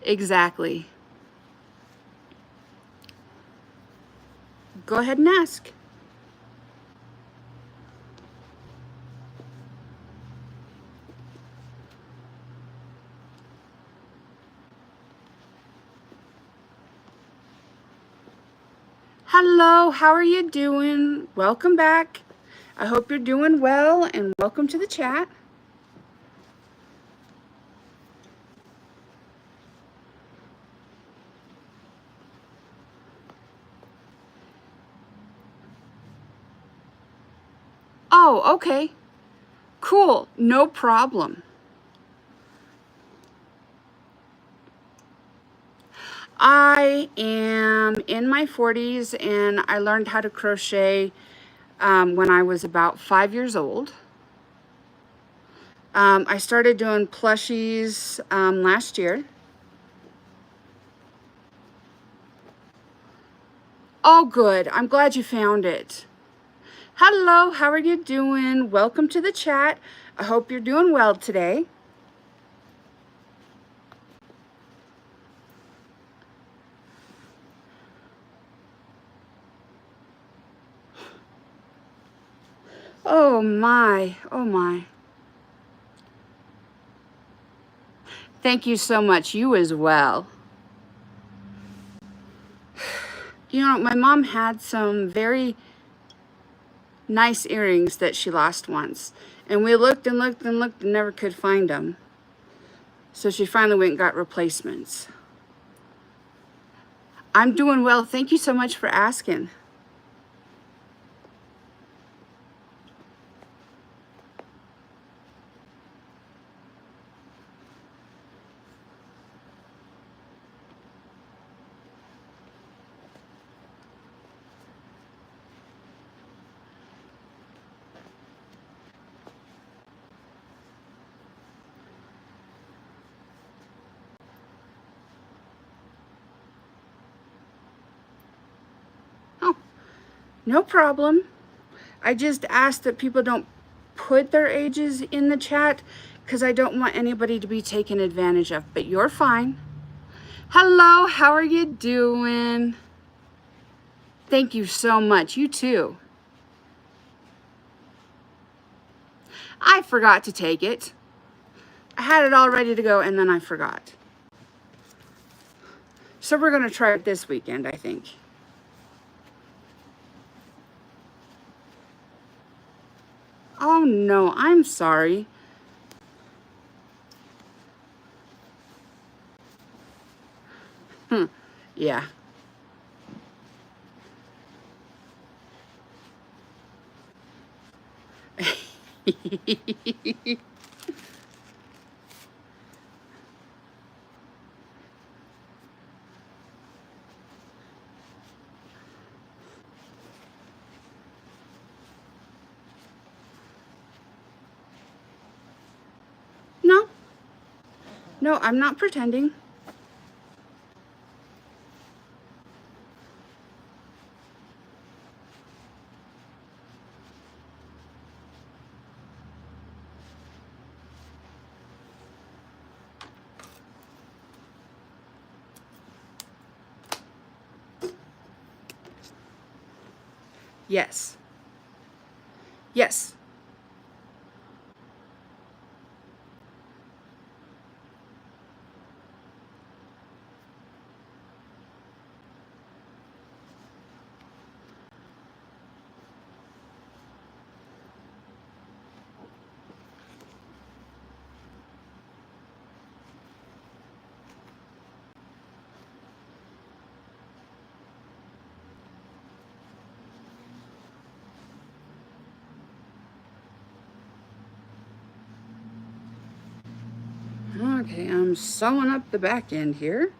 Exactly. Go ahead and ask. Hello, how are you doing? Welcome back. I hope you're doing well and welcome to the chat. Oh, okay. Cool, no problem. I am in my 40s and I learned how to crochet when I was about 5 years old. I started doing plushies last year. Oh, good. I'm glad you found it. Hello, how are you doing? Welcome to the chat. I hope you're doing well today. Oh my, oh my. Thank you so much. You as well. You know, my mom had some very nice earrings that she lost once. And we looked and looked and looked and never could find them. So she finally went and got replacements. I'm doing well. Thank you so much for asking. Oh, no problem. I just ask that people don't put their ages in the chat because I don't want anybody to be taken advantage of, but you're fine. Hello, how are you doing? Thank you so much. You too. I forgot to take it. I had it all ready to go and then I forgot. So we're going to try it this weekend, I think. Oh no, I'm sorry. Yeah. No, I'm not pretending. Yes. Yes. Okay, I'm sewing up the back end here.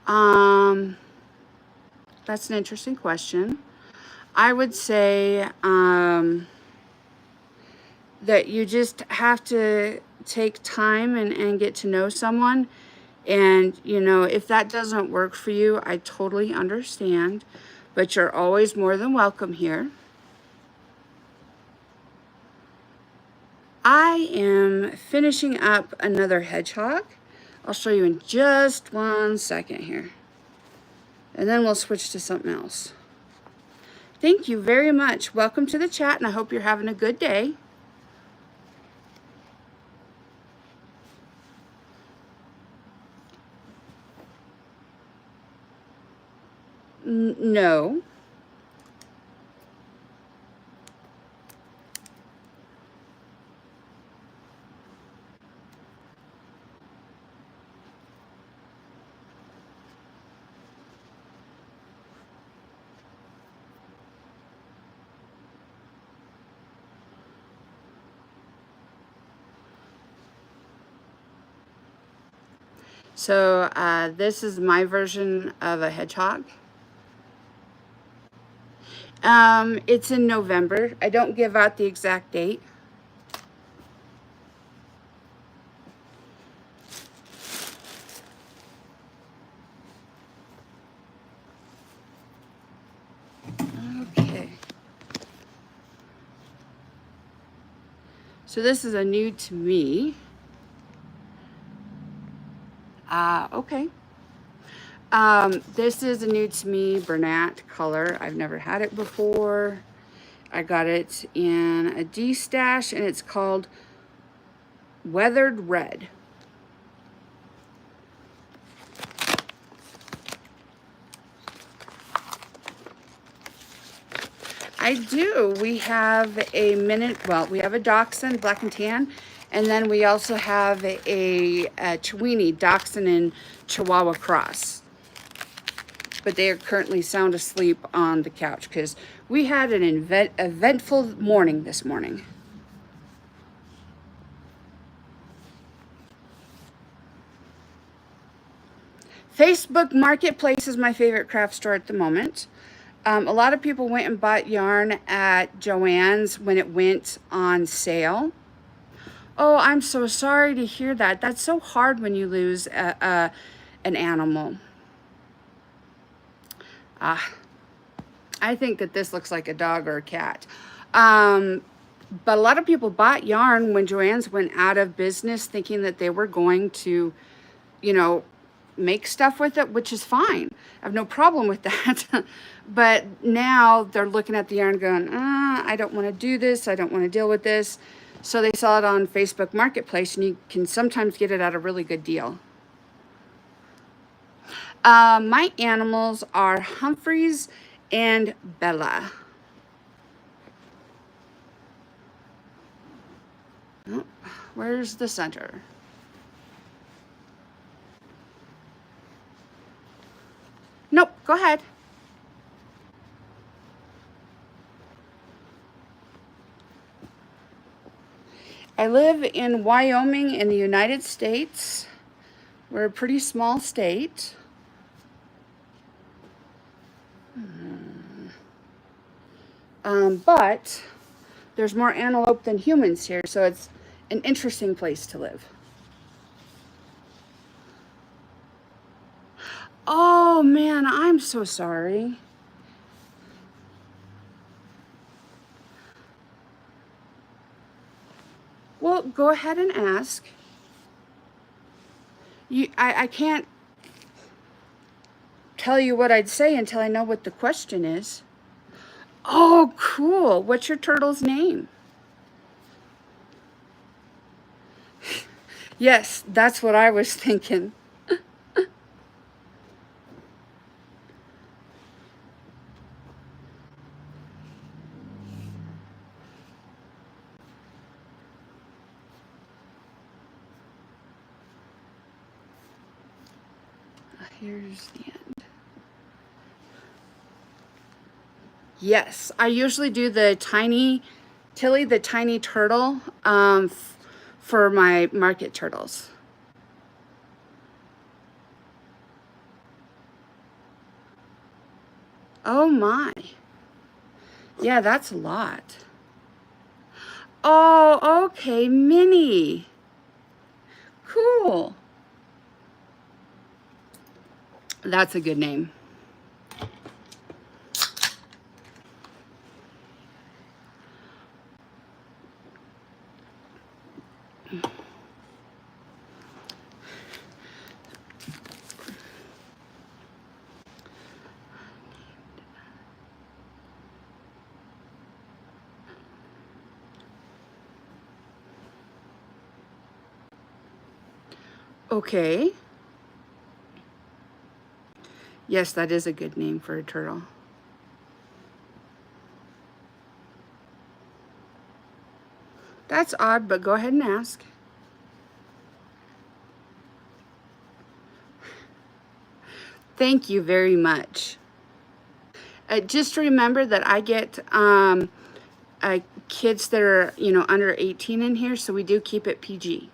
Um, that's an interesting question. I would say that you just have to take time and get to know someone. And, you know, if that doesn't work for you, I totally understand. But you're always more than welcome here. I am finishing up another hedgehog. I'll show you in just 1 second here. And then we'll switch to something else. Thank you very much. Welcome to the chat, and I hope you're having a good day. No. So this is my version of a hedgehog. It's in November. I don't give out the exact date. Okay. So this is a new to me. Okay. This is a new to me Bernat color. I've never had it before. I got it in a D stash, and it's called Weathered Red. I do. We have a we have a Dachshund, black and tan, and then we also have a Chiweenie, Dachshund and Chihuahua cross. But they are currently sound asleep on the couch because we had an eventful morning this morning. Facebook Marketplace is my favorite craft store at the moment. A lot of people went and bought yarn at Joann's when it went on sale. Oh, I'm so sorry to hear that. That's so hard when you lose an animal. I think that this looks like a dog or a cat. But a lot of people bought yarn when Joann's went out of business thinking that they were going to, you know, make stuff with it, which is fine. I have no problem with that. But now they're looking at the yarn going, I don't want to do this. I don't want to deal with this. So they sell it on Facebook Marketplace, and you can sometimes get it at a really good deal. My animals are Humphreys and Bella. Oh, where's the center? Nope, go ahead. I live in Wyoming in the United States. We're a pretty small state. But there's more antelope than humans here, so it's an interesting place to live. Oh man, I'm so sorry. Well, go ahead and ask. I can't tell you what I'd say until I know what the question is. Oh, cool. What's your turtle's name? Yes, that's what I was thinking. Here's the end. Yes, I usually do the tiny, Tilly the tiny turtle for my market turtles. Oh my. Yeah, that's a lot. Oh, okay, Minnie. Cool. That's a good name. Okay. Yes, that is a good name for a turtle. That's odd, but go ahead and ask. Thank you very much. Just remember that I get kids that are, under 18 in here, so we do keep it PG.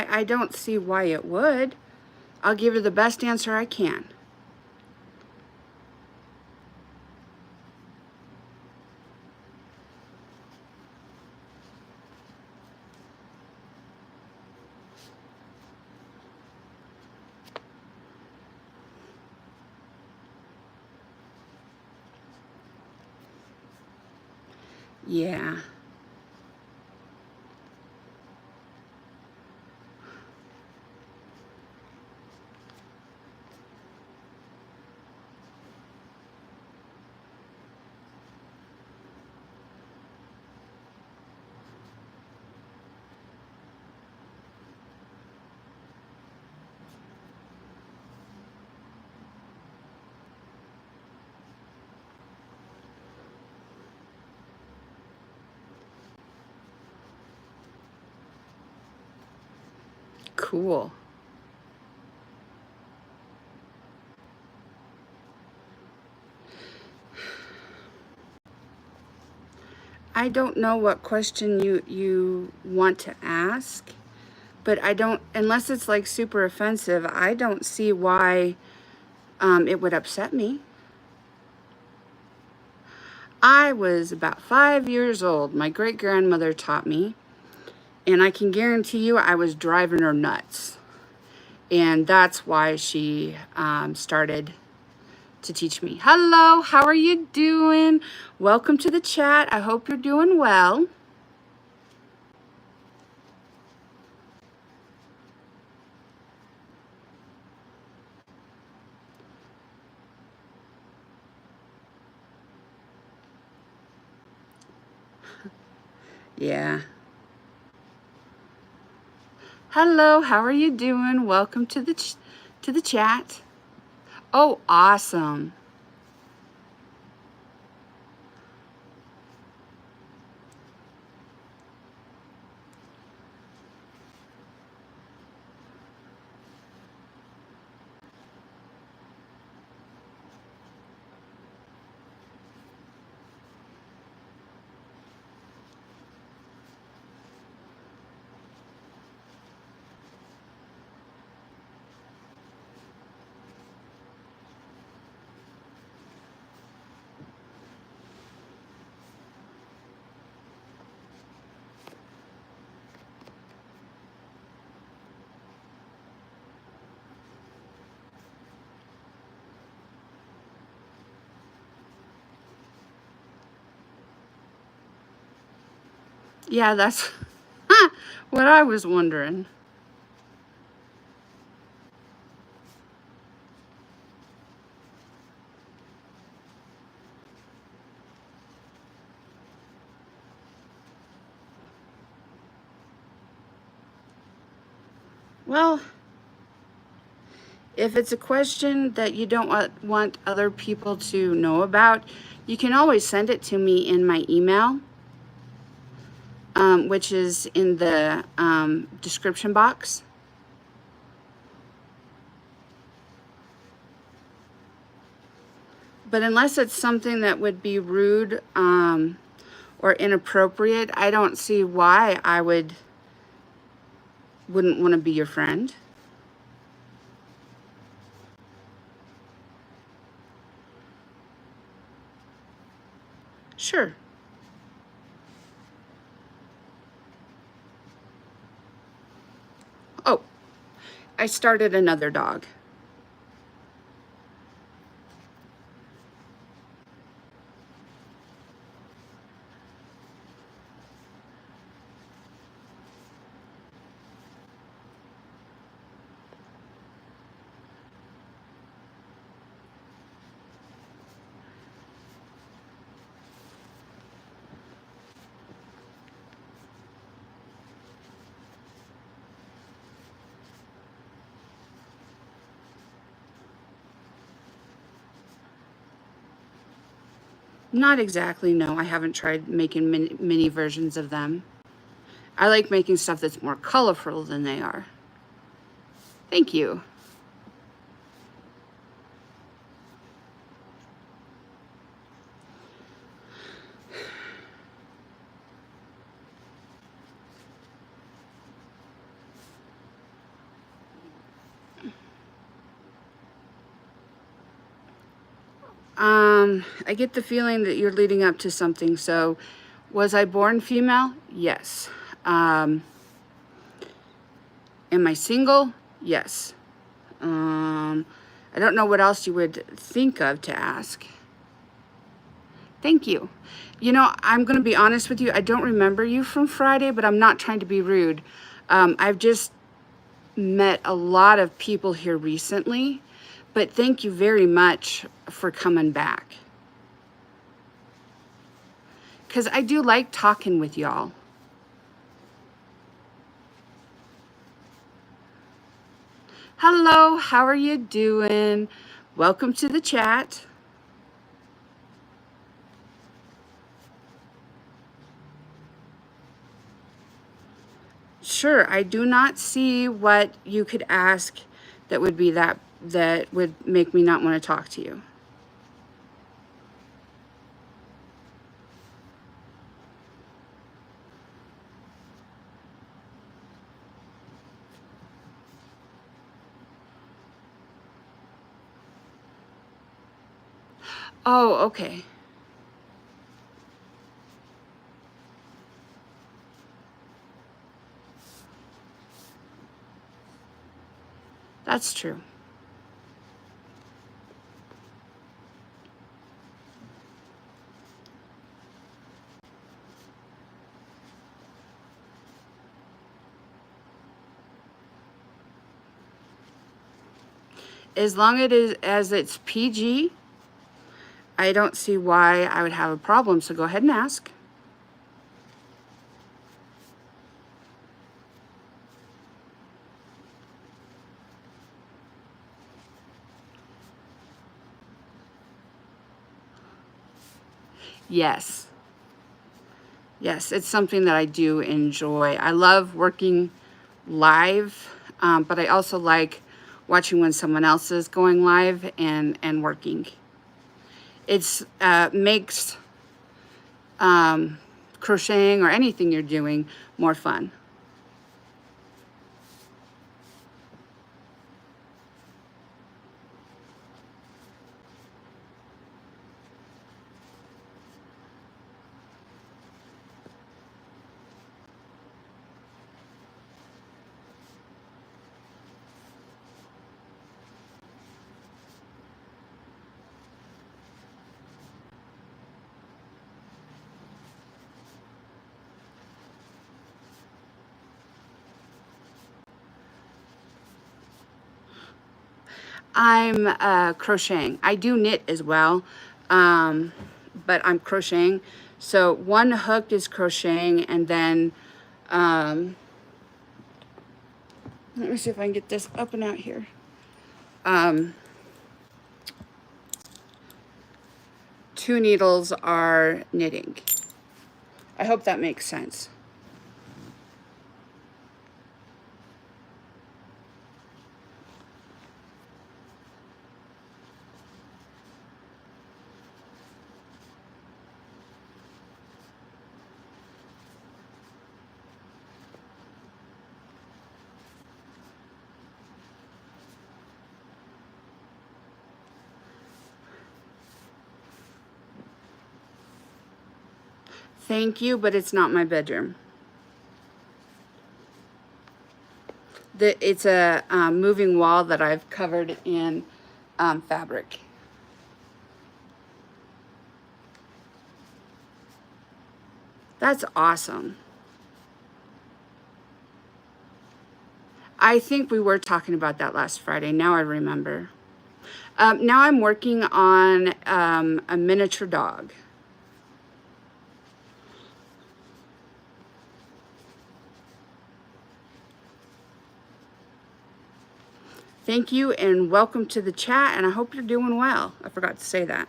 I don't see why it would. I'll give you the best answer I can. Yeah. Cool. I don't know what question you want to ask, but I don't, unless it's like super offensive, I don't see why it would upset me. I was about 5 years old. My great grandmother taught me, and I can guarantee you I was driving her nuts. And that's why she started to teach me. Hello, how are you doing? Welcome to the chat. I hope you're doing well. Yeah. Hello, how are you doing? Welcome to the chat. Oh, awesome. Yeah, that's what I was wondering. Well, if it's a question that you don't want other people to know about, you can always send it to me in my email, which is in the description box. But unless it's something that would be rude or inappropriate, I don't see why I wouldn't want to be your friend. Sure. Oh, I started another dog. Not exactly, no. I haven't tried making mini versions of them. I like making stuff that's more colorful than they are. Thank you. I get the feeling that you're leading up to something. So, was I born female? Yes. Am I single? Yes. I don't know what else you would think of to ask. Thank you. You know, I'm going to be honest with you. I don't remember you from Friday, but I'm not trying to be rude. I've just met a lot of people here recently, but thank you very much for coming back. Because I do like talking with y'all. Hello, how are you doing? Welcome to the chat. Sure, I do not see what you could ask that would be that would make me not want to talk to you. Oh, okay. That's true. As long as it's PG, I don't see why I would have a problem, so go ahead and ask. Yes. Yes, it's something that I do enjoy. I love working live, but I also like watching when someone else is going live and working. It's makes crocheting or anything you're doing more fun. I'm crocheting. I do knit as well, but I'm crocheting. So one hook is crocheting, and then let me see if I can get this up and out here. Two needles are knitting. I hope that makes sense. Thank you, but it's not my bedroom. It's a moving wall that I've covered in fabric. That's awesome. I think we were talking about that last Friday. Now I remember. Now I'm working on a miniature dog. Thank you and welcome to the chat, and I hope you're doing well. I forgot to say that.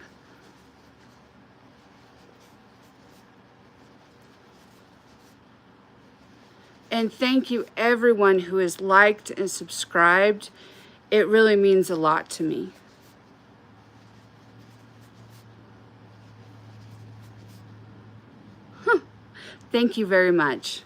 And thank you everyone who has liked and subscribed. It really means a lot to me. Thank you very much.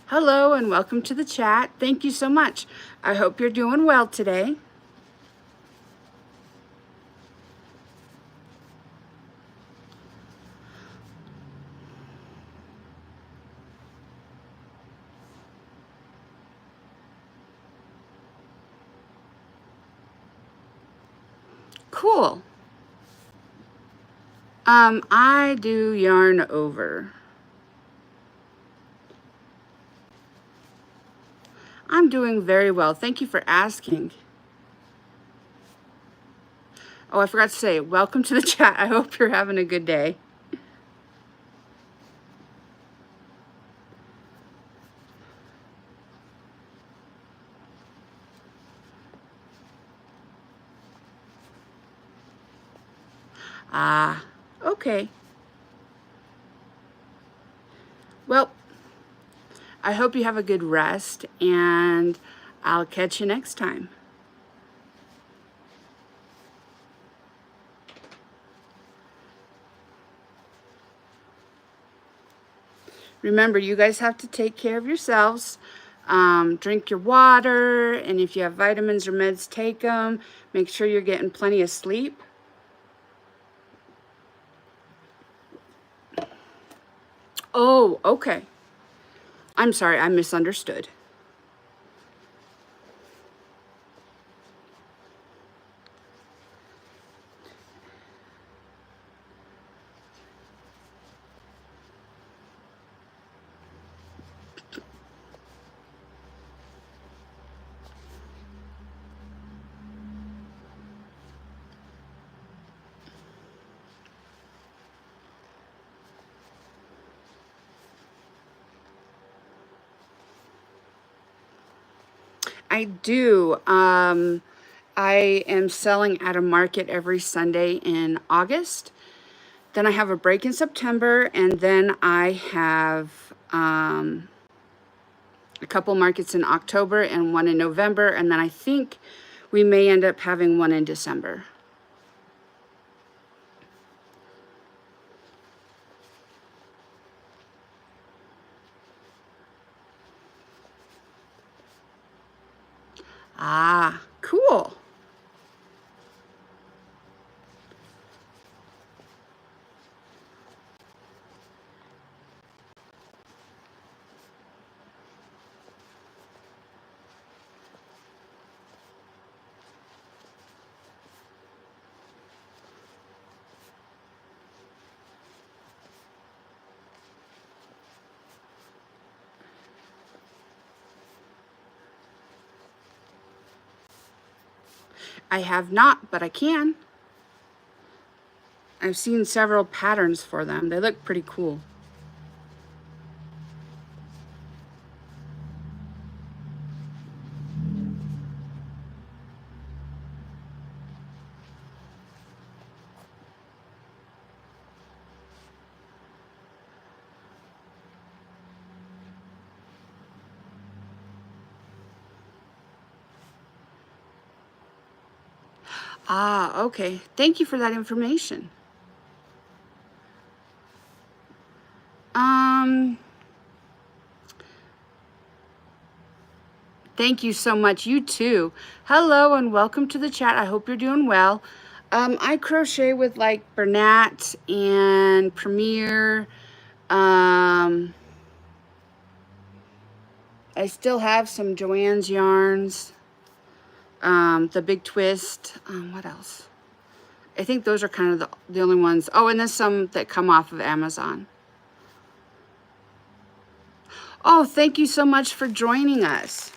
Hello and welcome to the chat. Thank you so much. I hope you're doing well today. Cool. I do yarn over. I'm doing very well. Thank you for asking. Oh, I forgot to say, welcome to the chat. I hope you're having a good day. Ah, okay. Well, I hope you have a good rest, and I'll catch you next time. Remember, you guys have to take care of yourselves. Drink your water, and if you have vitamins or meds, take them. Make sure you're getting plenty of sleep. Oh, okay. I'm sorry, I misunderstood. I do. I am selling at a market every Sunday in August. Then I have a break in September, and then I have a couple markets in October and one in November, and then I think we may end up having one in December. Ah, cool. I have not, but I can. I've seen several patterns for them. They look pretty cool. Ah, okay. Thank you for that information. Thank you so much. You too. Hello and welcome to the chat. I hope you're doing well. I crochet with like Bernat and Premier. I still have some Joanne's yarns. The Big Twist. What else? I think those are kind of the only ones. Oh, and there's some that come off of Amazon. Oh, thank you so much for joining us.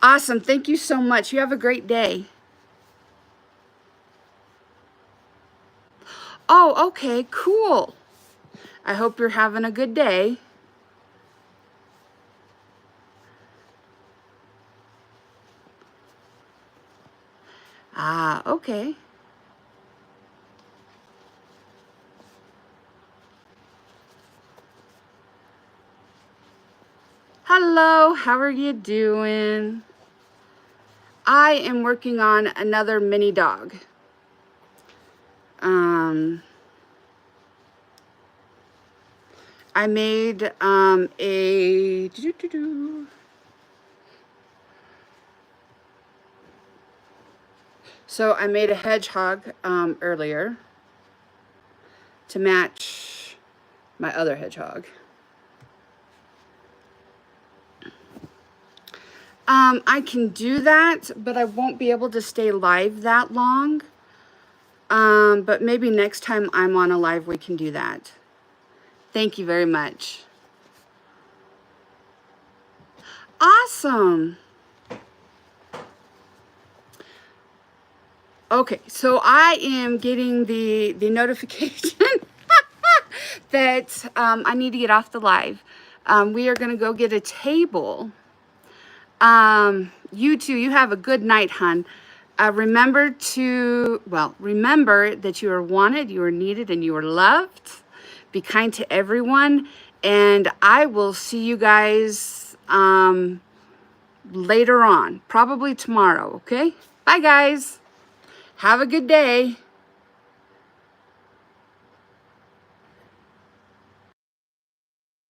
Awesome. Thank you so much. You have a great day. Oh, okay. Cool. I hope you're having a good day. Ah, okay. Hello, how are you doing? I am working on another mini dog. I made So I made a hedgehog earlier to match my other hedgehog. I can do that, but I won't be able to stay live that long. But maybe next time I'm on a live, we can do that. Thank you very much. Awesome. Okay, so I am getting the notification that I need to get off the live. We are going to go get a table. You two, you have a good night, hon. Remember that you are wanted, you are needed, and you are loved. Be kind to everyone, and I will see you guys later on, probably tomorrow, okay? Bye, guys. Have a good day.